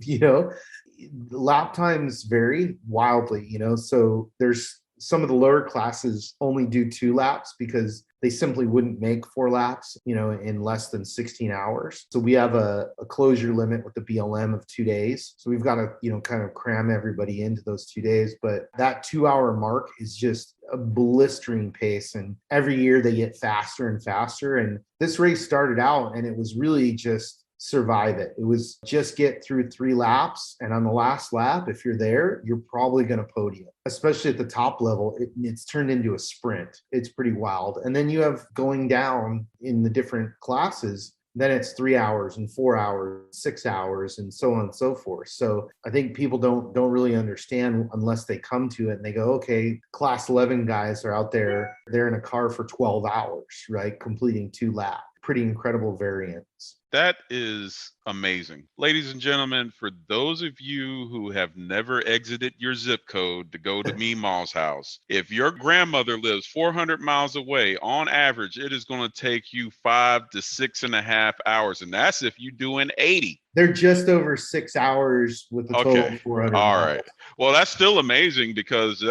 Lap times vary wildly, so there's some of the lower classes only do 2 laps because they simply wouldn't make 4 laps, in less than 16 hours. So we have a closure limit with the BLM of 2 days. So we've got to, kind of cram everybody into those 2 days. But that 2-hour mark is just a blistering pace. And every year they get faster and faster. And this race started out and it was really just survive it. It was just get through 3 laps. And on the last lap, if you're there, you're probably going to podium, especially at the top level. It's turned into a sprint. It's pretty wild. And then you have going down in the different classes. Then it's 3 hours and 4 hours, 6 hours, and so on and so forth. So I think people don't really understand unless they come to it and they go, okay, class 11 guys are out there. They're in a car for 12 hours, right? Completing 2 laps. Pretty incredible variance. That is amazing. Ladies and gentlemen, for those of you who have never exited your zip code to go to Meemaw's house, if your grandmother lives 400 miles away, on average, it is going to take you 5 to 6.5 hours. And that's if you're doing 80. They're just over 6 hours with a total of 400 All miles. right. Well, that's still amazing because,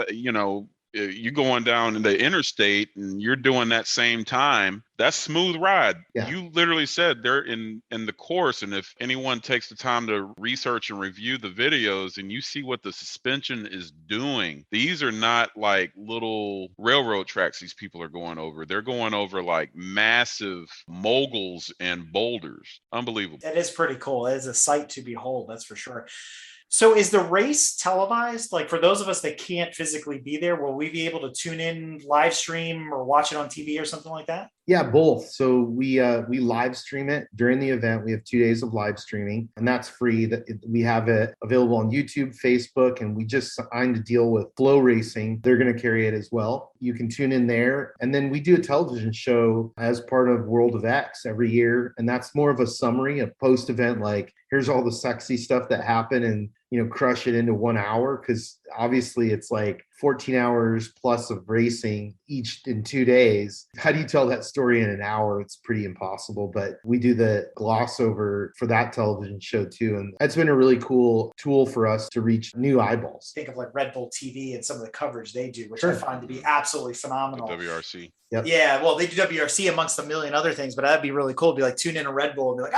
you're going down the interstate and you're doing that same time. That's smooth ride. Yeah. You literally said they're in the course. And if anyone takes the time to research and review the videos and you see what the suspension is doing, these are not like little railroad tracks these people are going over. They're going over like massive moguls and boulders. Unbelievable. That is pretty cool. It is a sight to behold, that's for sure. So is the race televised? Like, for those of us that can't physically be there, will we be able to tune in, live stream, or watch it on TV or something like that? Yeah, both. So we live stream it during the event. We have 2 days of live streaming, and that's free. We have it available on YouTube, Facebook, and we just signed a deal with Flow Racing. They're going to carry it as well. You can tune in there. And then we do a television show as part of World of X every year. And that's more of a summary, a post-event, like, here's all the sexy stuff that happened. And, crush it into 1 hour, because obviously it's like 14 hours plus of racing each in 2 days. How do you tell that story in an hour? It's pretty impossible, but we do the gloss over for that television show too. And that's been a really cool tool for us to reach new eyeballs. Think of like Red Bull TV and some of the coverage they do, which Sure. I find to be absolutely phenomenal. The WRC. Yep. Yeah, well, they do WRC amongst a million other things, but that'd be really cool to be like tune in a Red Bull and be like,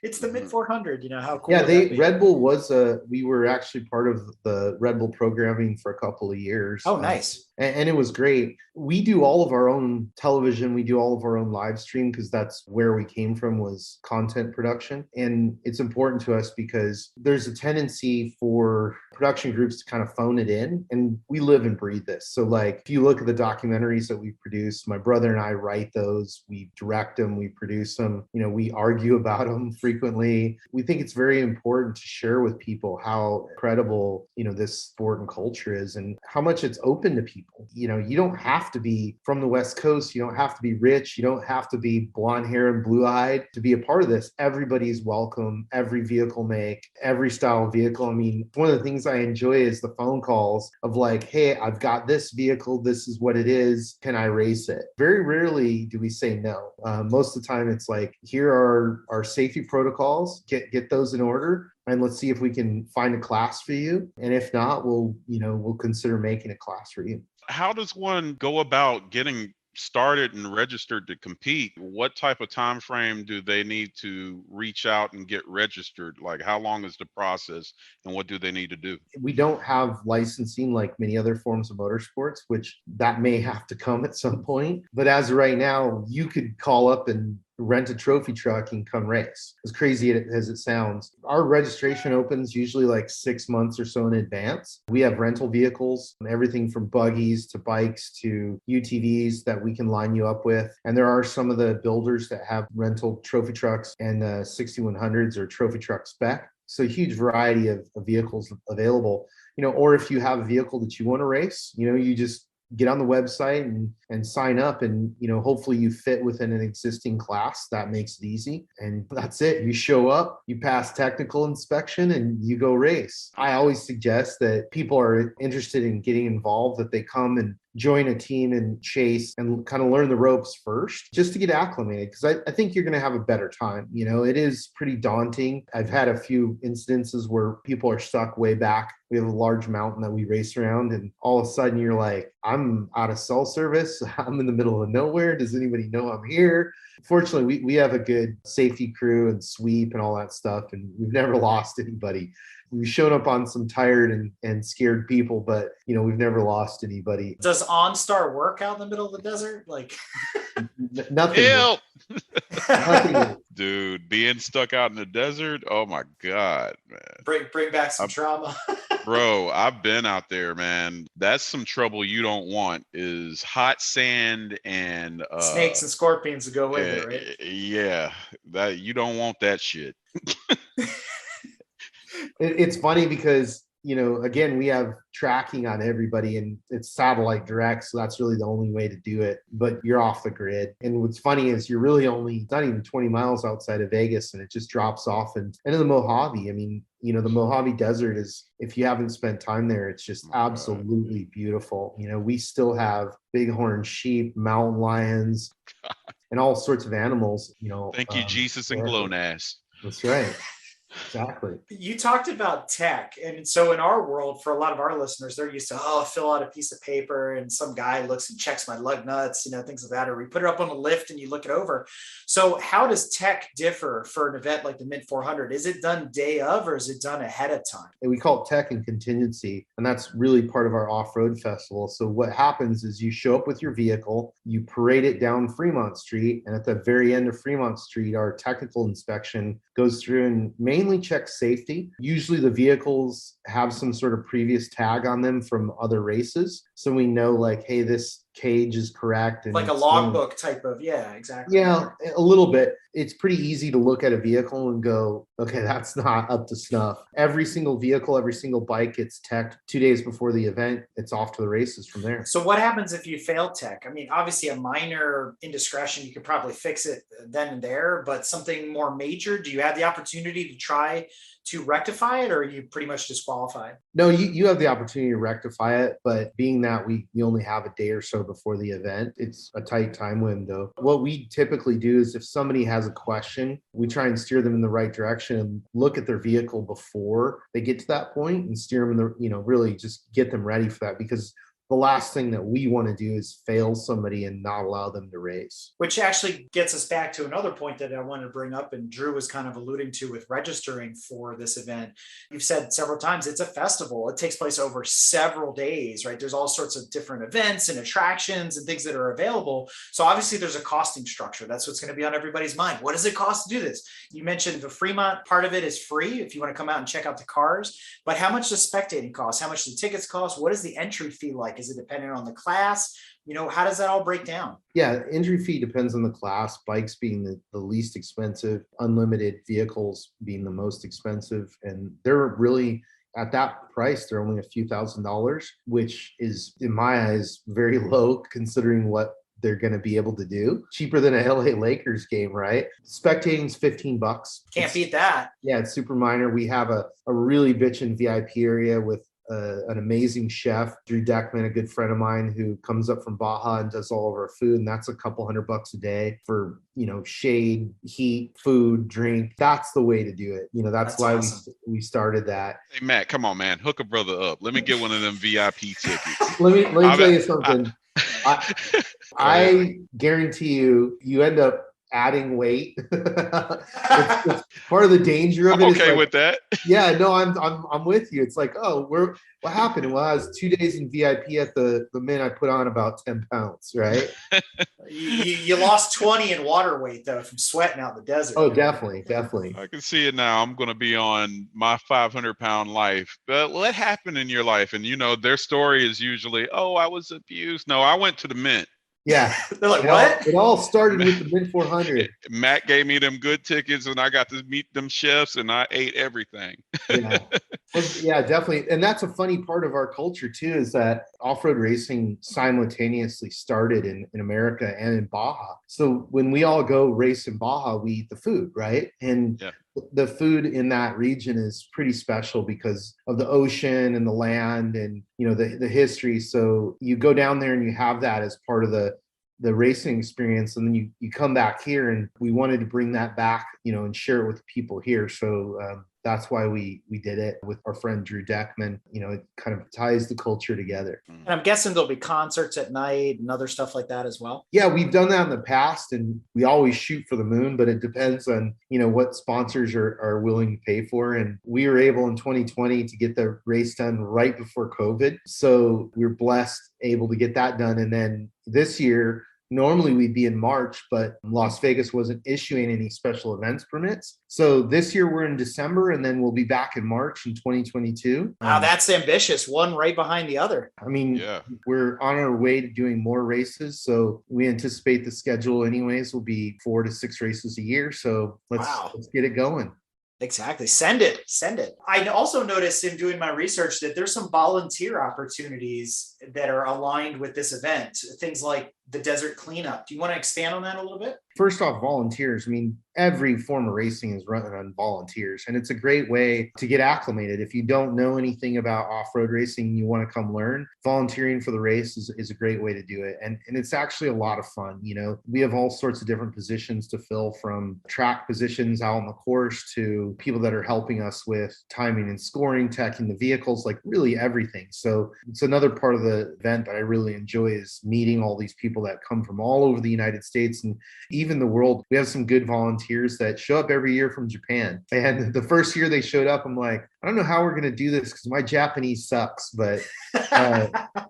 it's the mid 400. How cool? Yeah, Red Bull was we were actually part of the Red Bull programming for a couple of years. Oh, nice. And it was great. We do all of our own television. We do all of our own live stream, because that's where we came from, was content production. And it's important to us because there's a tendency for production groups to kind of phone it in, and we live and breathe this. So like, if you look at the documentaries that we produce, my brother and I write those, we direct them, we produce them, we argue about them frequently. We think it's very important to share with people how incredible, this sport and culture is, and how much it's open to people. You don't have to be from the West Coast. You don't have to be rich. You don't have to be blonde hair and blue eyed to be a part of this. Everybody's welcome. Every vehicle make, every style of vehicle. I mean, one of the things I enjoy is the phone calls of like, hey, I've got this vehicle. This is what it is. Can I race it? Very rarely do we say no. Most of the time it's like, here are our safety protocols. Get those in order. And let's see if we can find a class for you. And if not, we'll consider making a class for you. How does one go about getting started and registered to compete? What type of time frame do they need to reach out and get registered? Like, how long is the process, and what do they need to do? We don't have licensing like many other forms of motorsports, which that may have to come at some point. But as of right now, you could call up and rent a trophy truck and come race. As crazy as it sounds, our registration opens usually like 6 months or so in advance. We have rental vehicles, everything from buggies to bikes to UTVs that we can line you up with. And there are some of the builders that have rental trophy trucks and 6100s or trophy truck spec. So a huge variety of vehicles available, or if you have a vehicle that you want to race, you just get on the website and sign up, and hopefully you fit within an existing class. That makes it easy, and that's it. You show up, you pass technical inspection, and you go race. I always suggest that people are interested in getting involved, that they come and join a team and chase and kind of learn the ropes first, just to get acclimated, because I think you're going to have a better time. It is pretty daunting. I've had a few instances where people are stuck way back. We have a large mountain that we race around, and all of a sudden you're like, I'm out of cell service. I'm in the middle of nowhere. Does anybody know I'm here? Fortunately, we have a good safety crew and sweep and all that stuff, and we've never lost anybody. We've shown up on some tired and scared people, but we've never lost anybody. Does OnStar work out in the middle of the desert? Like nothing. Help! Nothing. Dude, being stuck out in the desert. Oh my God, man. Bring back some trauma. Bro, I've been out there, man. That's some trouble you don't want, is hot sand and snakes and scorpions to go with it, right? Yeah, that you don't want that shit. It's funny because, again, we have tracking on everybody, and it's satellite direct. So that's really the only way to do it. But you're off the grid. And what's funny is you're really only not even 20 miles outside of Vegas, and it just drops off into the Mojave. I mean, the Mojave Desert is, if you haven't spent time there, it's just absolutely beautiful. We still have bighorn sheep, mountain lions, and all sorts of animals. Thank you, Jesus and GLONASS. That's right. Exactly. You talked about tech. And so in our world, for a lot of our listeners, they're used to, fill out a piece of paper and some guy looks and checks my lug nuts, things like that, or we put it up on a lift and you look it over. So how does tech differ for an event like the Mint 400? Is it done day of, or is it done ahead of time? And we call it tech and contingency, and that's really part of our off-road festival. So what happens is you show up with your vehicle, you parade it down Fremont Street, and at the very end of Fremont Street, our technical inspection goes through and mainly checks safety. Usually the vehicles have some sort of previous tag on them from other races. So we know like, hey, this cage is correct. And like a logbook type of, yeah, exactly. Yeah, a little bit. It's pretty easy to look at a vehicle and go, okay, that's not up to snuff. Every single vehicle, every single bike gets teched 2 days before the event. It's off to the races from there. So what happens if you fail tech? I mean, obviously a minor indiscretion, you could probably fix it then and there, but something more major, do you have the opportunity to try to rectify it, or are you pretty much disqualified? No, you have the opportunity to rectify it, but being that we only have a day or so before the event, it's a tight time window. What we typically do is if somebody has a question, we try and steer them in the right direction and look at their vehicle before they get to that point and steer them in the, really just get them ready for that, because the last thing that we want to do is fail somebody and not allow them to race. Which actually gets us back to another point that I wanted to bring up, and Drew was kind of alluding to with registering for this event. You've said several times it's a festival. It takes place over several days, right? There's all sorts of different events and attractions and things that are available. So obviously there's a costing structure. That's what's going to be on everybody's mind. What does it cost to do this? You mentioned the Fremont part of it is free if you want to come out and check out the cars, but how much does spectating cost? How much do the tickets cost? What is the entry fee like? Is it dependent on the class? How does that all break down? Yeah, entry fee depends on the class, bikes being the least expensive, unlimited vehicles being the most expensive. And they're really at that price, they're only a few $1,000s, which is in my eyes very low considering what they're going to be able to do. Cheaper than a LA Lakers game, right? Spectating's $15. Can't beat that. Yeah, it's super minor. We have a really bitchin' VIP area with an amazing chef, Drew Deckman, a good friend of mine who comes up from Baja and does all of our food. And that's a couple $100 a day for, shade, heat, food, drink. That's the way to do it. That's why awesome. we started that. Hey, Matt, come on, man. Hook a brother up. Let me get one of them VIP tickets. Let me tell you something. I guarantee you end up adding weight. it's part of the danger of it. I'm okay with that. Yeah, no, I'm with you. It's like, what happened? Well, I was 2 days in VIP at the Mint. I put on about 10 pounds, right? you lost 20 in water weight though from sweating out in the desert. Oh, definitely. I can see it now. I'm going to be on my 500-pound life. But what happened in your life? And their story is usually, oh, I was abused. No, I went to the Mint. Yeah. They're like, what? It all started with the Mint 400. Matt gave me them good tickets and I got to meet them chefs and I ate everything. Yeah. Well, yeah, definitely. And that's a funny part of our culture too, is that off-road racing simultaneously started in America and in Baja. So when we all go race in Baja, we eat the food, right? And the food in that region is pretty special because of the ocean and the land and the history. So you go down there and you have that as part of the racing experience, and then you come back here, and we wanted to bring that back and share it with the people here. So that's why we did it with our friend Drew Deckman. It kind of ties the culture together. And I'm guessing there'll be concerts at night and other stuff like that as well. Yeah, we've done that in the past, and we always shoot for the moon, but it depends on what sponsors are willing to pay for. And we were able in 2020 to get the race done right before COVID, so we were blessed able to get that done. And then this year, normally we'd be in March, but Las Vegas wasn't issuing any special events permits. So this year we're in December, and then we'll be back in March in 2022. Wow, that's ambitious. One right behind the other. I mean, we're on our way to doing more races. So we anticipate the schedule anyways will be 4 to 6 races a year. So let's get it going. Exactly. Send it. I also noticed in doing my research that there's some volunteer opportunities that are aligned with this event. Things like the desert cleanup. Do you want to expand on that a little bit? First off, volunteers. I mean, every form of racing is run on volunteers, and it's a great way to get acclimated. If you don't know anything about off-road racing and you want to come learn, volunteering for the race is a great way to do it. And it's actually a lot of fun. We have all sorts of different positions to fill, from track positions out on the course to people that are helping us with timing and scoring, teching the vehicles, like really everything. So it's another part of the event that I really enjoy, is meeting all these people that come from all over the United States and even the world. We have some good volunteers that show up every year from Japan. And the first year they showed up, I'm like, I don't know how we're going to do this because my Japanese sucks, but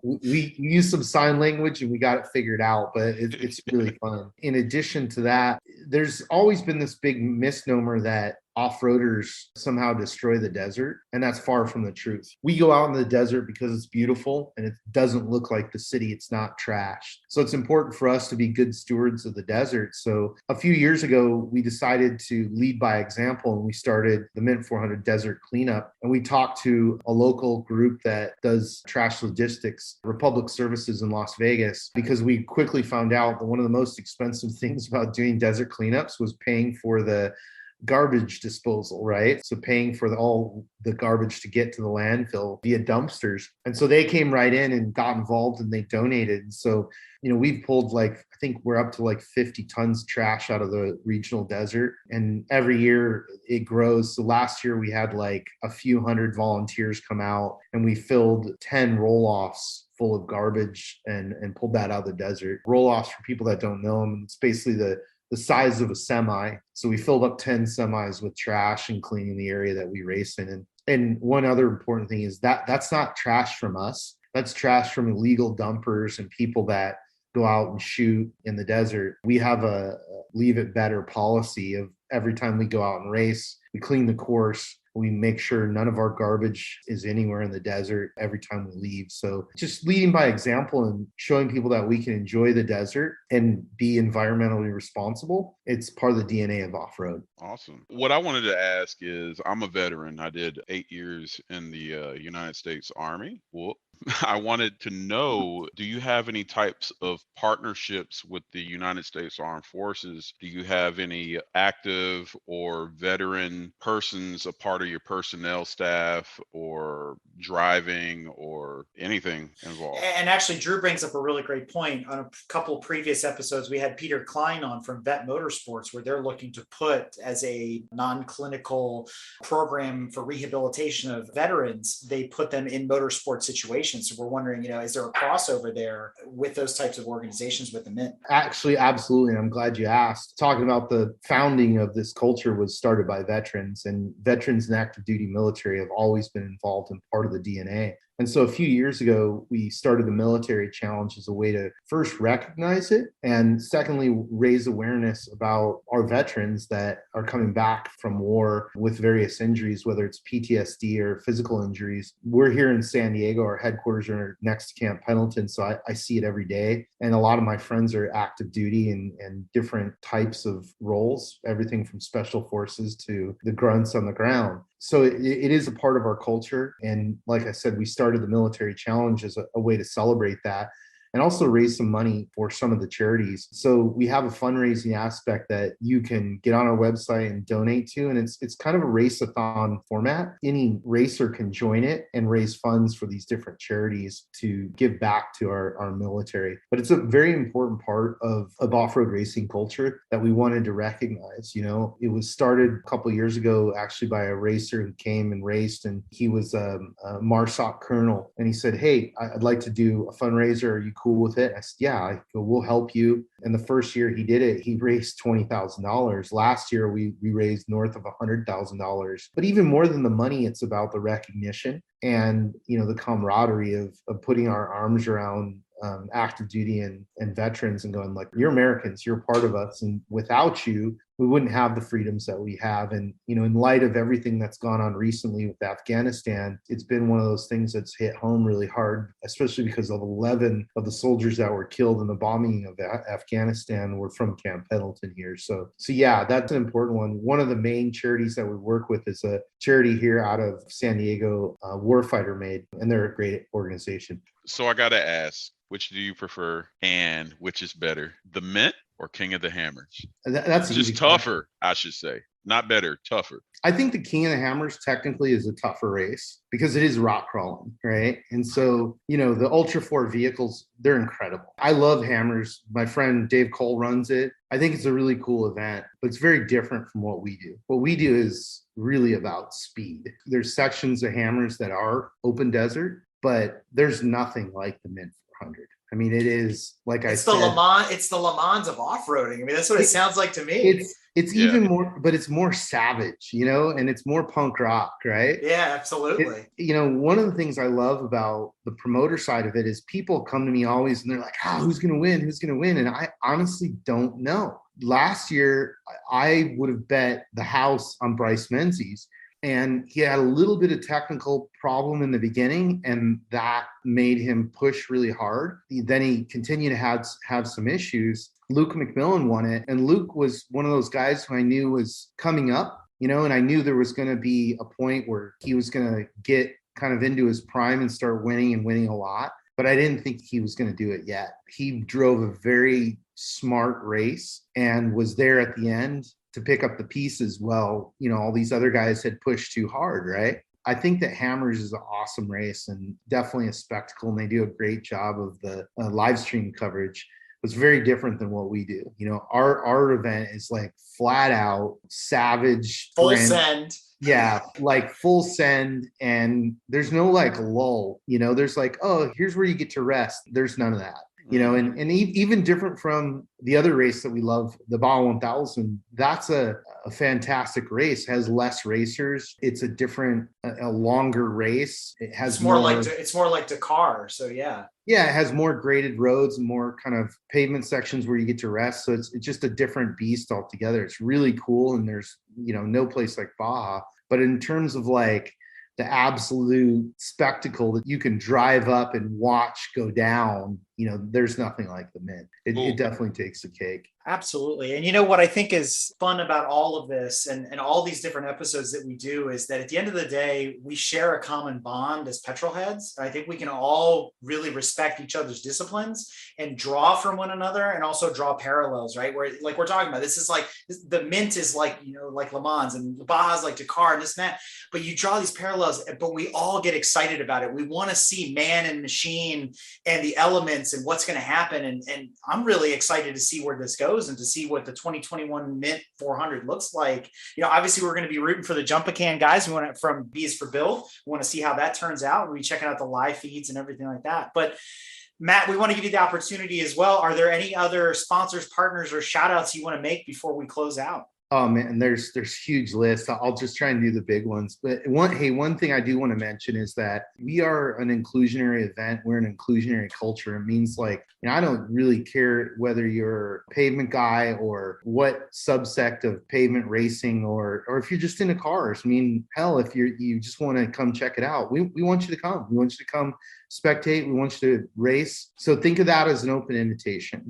we use some sign language and we got it figured out, but it's really fun. In addition to that, there's always been this big misnomer that off-roaders somehow destroy the desert, and that's far from the truth. We go out in the desert because it's beautiful and it doesn't look like the city. It's not trashed. So it's important for us to be good stewards of the desert. So a few years ago, we decided to lead by example, and we started the Mint 400 Desert Cleanup. And we talked to a local group that does trash logistics, Republic Services in Las Vegas, because we quickly found out that one of the most expensive things about doing desert cleanups was paying for the garbage disposal, right? So paying for all the garbage to get to the landfill via dumpsters. And so they came right in and got involved and they donated. And so, we've pulled I think we're up to 50 tons of trash out of the regional desert. And every year it grows. So last year we had a few hundred volunteers come out and we filled 10 roll-offs full of garbage and pulled that out of the desert. Roll-offs, for people that don't know them, it's basically the size of a semi. So we filled up 10 semis with trash and cleaning the area that we race in. And one other important thing is that's not trash from us. That's trash from illegal dumpers and people that go out and shoot in the desert. We have a leave it better policy of every time we go out and race, we clean the course. We make sure none of our garbage is anywhere in the desert every time we leave. So just leading by example and showing people that we can enjoy the desert and be environmentally responsible, it's part of the DNA of off-road. Awesome. What I wanted to ask is, I'm a veteran. I did 8 years in the United States Army. Well, I wanted to know, do you have any types of partnerships with the United States Armed Forces? Do you have any active or veteran persons a part of your personnel staff or driving or anything involved? And actually, Drew brings up a really great point. On a couple of previous episodes, we had Peter Klein on from Vet Motorsports, where they're looking to put as a non-clinical program for rehabilitation of veterans, they put them in motorsport situations. So we're wondering, is there a crossover there with those types of organizations with the Mint? Actually, absolutely. And I'm glad you asked. Talking about the founding of this culture was started by veterans, and veterans in active duty military have always been involved in part of the DNA. And so a few years ago, we started the military challenge as a way to first recognize it, and secondly, raise awareness about our veterans that are coming back from war with various injuries, whether it's PTSD or physical injuries. We're here in San Diego. Our headquarters are next to Camp Pendleton, so I see it every day. And a lot of my friends are active duty and different types of roles, everything from special forces to the grunts on the ground. So it is a part of our culture. And like I said, we started the military challenge as a way to celebrate that and also raise some money for some of the charities. So we have a fundraising aspect that you can get on our website and donate to. And it's kind of a race-a-thon format. Any racer can join it and raise funds for these different charities to give back to our military. But it's a very important part of off-road racing culture that we wanted to recognize. It was started a couple of years ago, actually, by a racer who came and raced, and he was a MARSOC colonel. And he said, "Hey, I'd like to do a fundraiser. Are you cool with it?" I said, "Yeah." I go, "We'll help you." And the first year he did it, he raised $20,000. Last year we raised north of $100,000. But even more than the money, it's about the recognition and the camaraderie of putting our arms around active duty and veterans and going you're Americans, you're part of us, and without you we wouldn't have the freedoms that we have. And in light of everything that's gone on recently with Afghanistan, it's been one of those things that's hit home really hard, especially because of 11 of the soldiers that were killed in the bombing of Afghanistan were from Camp Pendleton here. So yeah, that's an important one. One of the main charities that we work with is a charity here out of San Diego, Warfighter Made, and they're a great organization. So I got to ask, which do you prefer and which is better, the Mint or King of the Hammers? That's just tougher, I should say. Not better, tougher. I think the King of the Hammers technically is a tougher race because it is rock crawling, right? And so, the Ultra 4 vehicles, they're incredible. I love hammers. My friend Dave Cole runs it. I think it's a really cool event, but it's very different from what we do. What we do is really about speed. There's sections of hammers that are open desert, but there's nothing like the Mint 400. I mean, it is, like I said, it's the Le Mans of off-roading. I mean, that's what it sounds like to me. It's even more, but it's more savage, and it's more punk rock, right? Yeah, absolutely. One of the things I love about the promoter side of it is people come to me always and they're like, who's going to win? Who's going to win? And I honestly don't know. Last year, I would have bet the house on Bryce Menzies. And he had a little bit of technical problem in the beginning, and that made him push really hard. Then he continued to have some issues. Luke McMillan won it, and Luke was one of those guys who I knew was coming up, and I knew there was going to be a point where he was going to get kind of into his prime and start winning a lot. But I didn't think he was going to do it yet. He drove a very smart race and was there at the end to pick up the pieces. Well, all these other guys had pushed too hard, right? I think that Hammers is an awesome race and definitely a spectacle, and they do a great job of the live stream coverage. It's very different than what we do. Our event is like flat out savage, full send. Yeah, like full send, and there's no like lull. There's like, oh, here's where you get to rest. There's none of that. And even different from the other race that we love, the Baja 1000. That's a fantastic race. Has less racers. It's a longer race. It has it's more like Dakar. So yeah, it has more graded roads and more kind of pavement sections where you get to rest. So it's just a different beast altogether. It's really cool, and there's no place like Baja. But in terms of like the absolute spectacle that you can drive up and watch go down, there's nothing like the Mint. It definitely takes the cake. Absolutely. And what I think is fun about all of this and all these different episodes that we do is that at the end of the day, we share a common bond as petrol heads. I think we can all really respect each other's disciplines and draw from one another, and also draw parallels, right? Where, like we're talking about, this is like the Mint is like, like Le Mans, and Baja is like Dakar and this and that. But you draw these parallels, but we all get excited about it. We want to see man and machine and the elements and what's going to happen. And I'm really excited to see where this goes and to see what the 2021 Mint 400 looks like. Obviously we're going to be rooting for the Jump-A-Can guys. We want it from B is for Build. We want to see how that turns out. We'll be checking out the live feeds and everything like that. But Matt, we want to give you the opportunity as well. Are there any other sponsors, partners, or shout outs you want to make before we close out? Oh man, there's huge lists. I'll just try and do the big ones. But one thing I do want to mention is that we are an inclusionary event. We're an inclusionary culture. It means like, I don't really care whether you're a pavement guy or what subsect of pavement racing, or if you're just into cars. I mean, hell, if you just want to come check it out, we want you to come. We want you to come spectate. We want you to race. So think of that as an open invitation.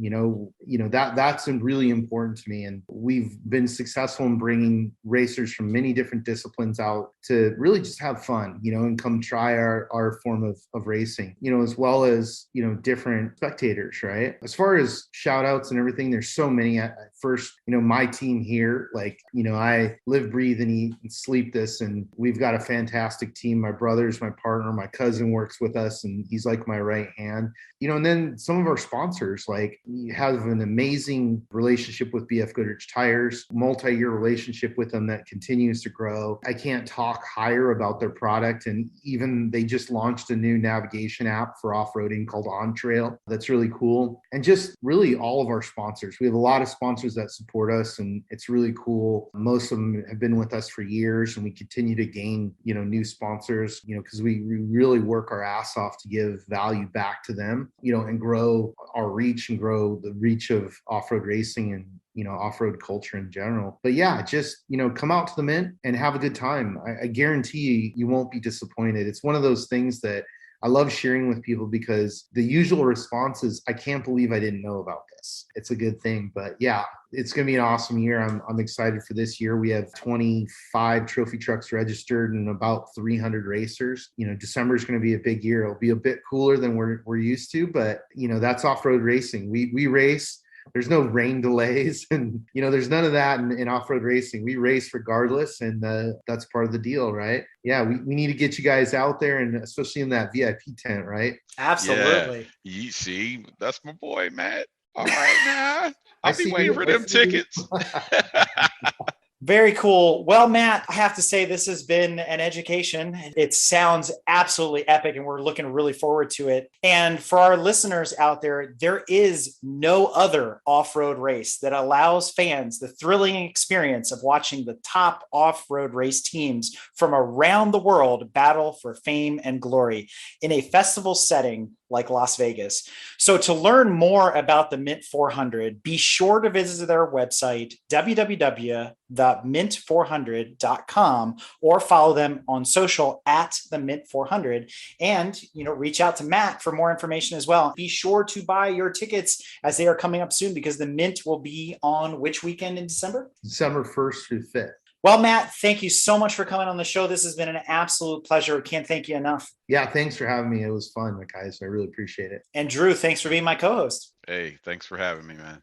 That's really important to me. And we've been successful in bringing racers from many different disciplines out to really just have fun, and come try our form of racing, as well as, different spectators, right? As far as shout outs and everything, there's so many. At first, my team here, like, I live, breathe, and eat and sleep this, and we've got a fantastic team. My brother's my partner, my cousin works with us, and he's like my right hand, and then some of our sponsors, like, we have an amazing relationship with BF Goodrich Tires, multi-year relationship with them that continues to grow. I can't talk higher about their product. And even they just launched a new navigation app for off-roading called On Trail. That's really cool. And just really all of our sponsors. We have a lot of sponsors that support us, and it's really cool. Most of them have been with us for years, and we continue to gain, new sponsors, because we really work our ass off to give value back to them, and grow our reach and grow the reach of off-road racing and, off-road culture in general. But yeah, just, come out to the Mint and have a good time. I guarantee you won't be disappointed. It's one of those things that I love sharing with people, because the usual response is, I can't believe I didn't know about this. It's a good thing. But yeah, it's going to be an awesome year. I'm excited for this year. We have 25 trophy trucks registered and about 300 racers. December is going to be a big year. It'll be a bit cooler than we're used to, but that's off-road racing. We race. There's no rain delays, and there's none of that in off-road racing. We race regardless, and that's part of the deal, right? Yeah, we need to get you guys out there, and especially in that VIP tent, right? Absolutely. Yeah. You see, that's my boy, Matt. All right, now I'll be waiting for I them see you. tickets. Very cool. Well, Matt, I have to say this has been an education. It sounds absolutely epic, and we're looking really forward to it. And for our listeners out there, there is no other off-road race that allows fans the thrilling experience of watching the top off-road race teams from around the world battle for fame and glory in a festival setting like Las Vegas. So to learn more about the Mint 400, be sure to visit their website, www.mint400.com, or follow them on social at the Mint 400, and reach out to Matt for more information as well. Be sure to buy your tickets as they are coming up soon, because the Mint will be on which weekend in December? December 1st through 5th. Well, Matt, thank you so much for coming on the show. This has been an absolute pleasure. Can't thank you enough. Yeah, thanks for having me. It was fun, guys. I really appreciate it. And Drew, thanks for being my co-host. Hey, thanks for having me, man.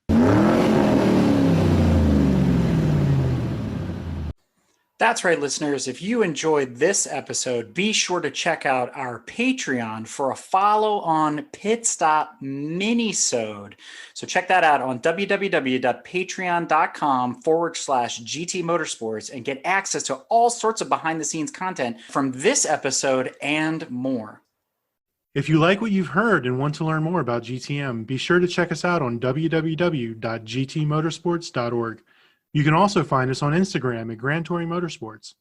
That's right, listeners. If you enjoyed this episode, be sure to check out our Patreon for a follow-on Pit Stop minisode. So check that out on www.patreon.com/GT Motorsports and get access to all sorts of behind-the-scenes content from this episode and more. If you like what you've heard and want to learn more about GTM, be sure to check us out on www.gtmotorsports.org. You can also find us on Instagram at Grand Touring Motorsports.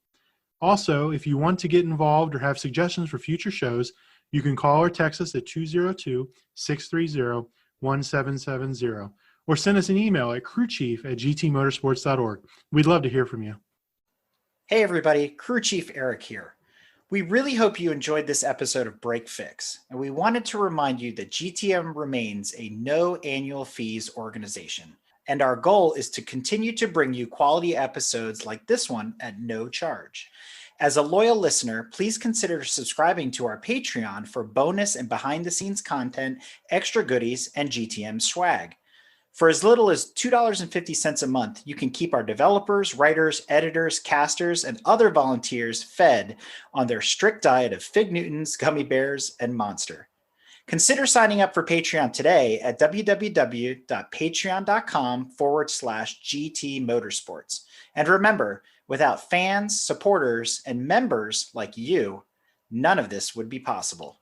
Also, if you want to get involved or have suggestions for future shows, you can call or text us at 202-630-1770 or send us an email at crewchief@gtmotorsports.org. We'd love to hear from you. Hey everybody, Crew Chief Eric here. We really hope you enjoyed this episode of Break Fix, and we wanted to remind you that GTM remains a no annual fees organization. And our goal is to continue to bring you quality episodes like this one at no charge. As a loyal listener, please consider subscribing to our Patreon for bonus and behind-the-scenes content, extra goodies, and GTM swag. For as little as $2.50 a month, you can keep our developers, writers, editors, casters, and other volunteers fed on their strict diet of Fig Newtons, gummy bears, and Monster. Consider signing up for Patreon today at www.patreon.com/GT Motorsports. And remember, without fans, supporters, and members like you, none of this would be possible.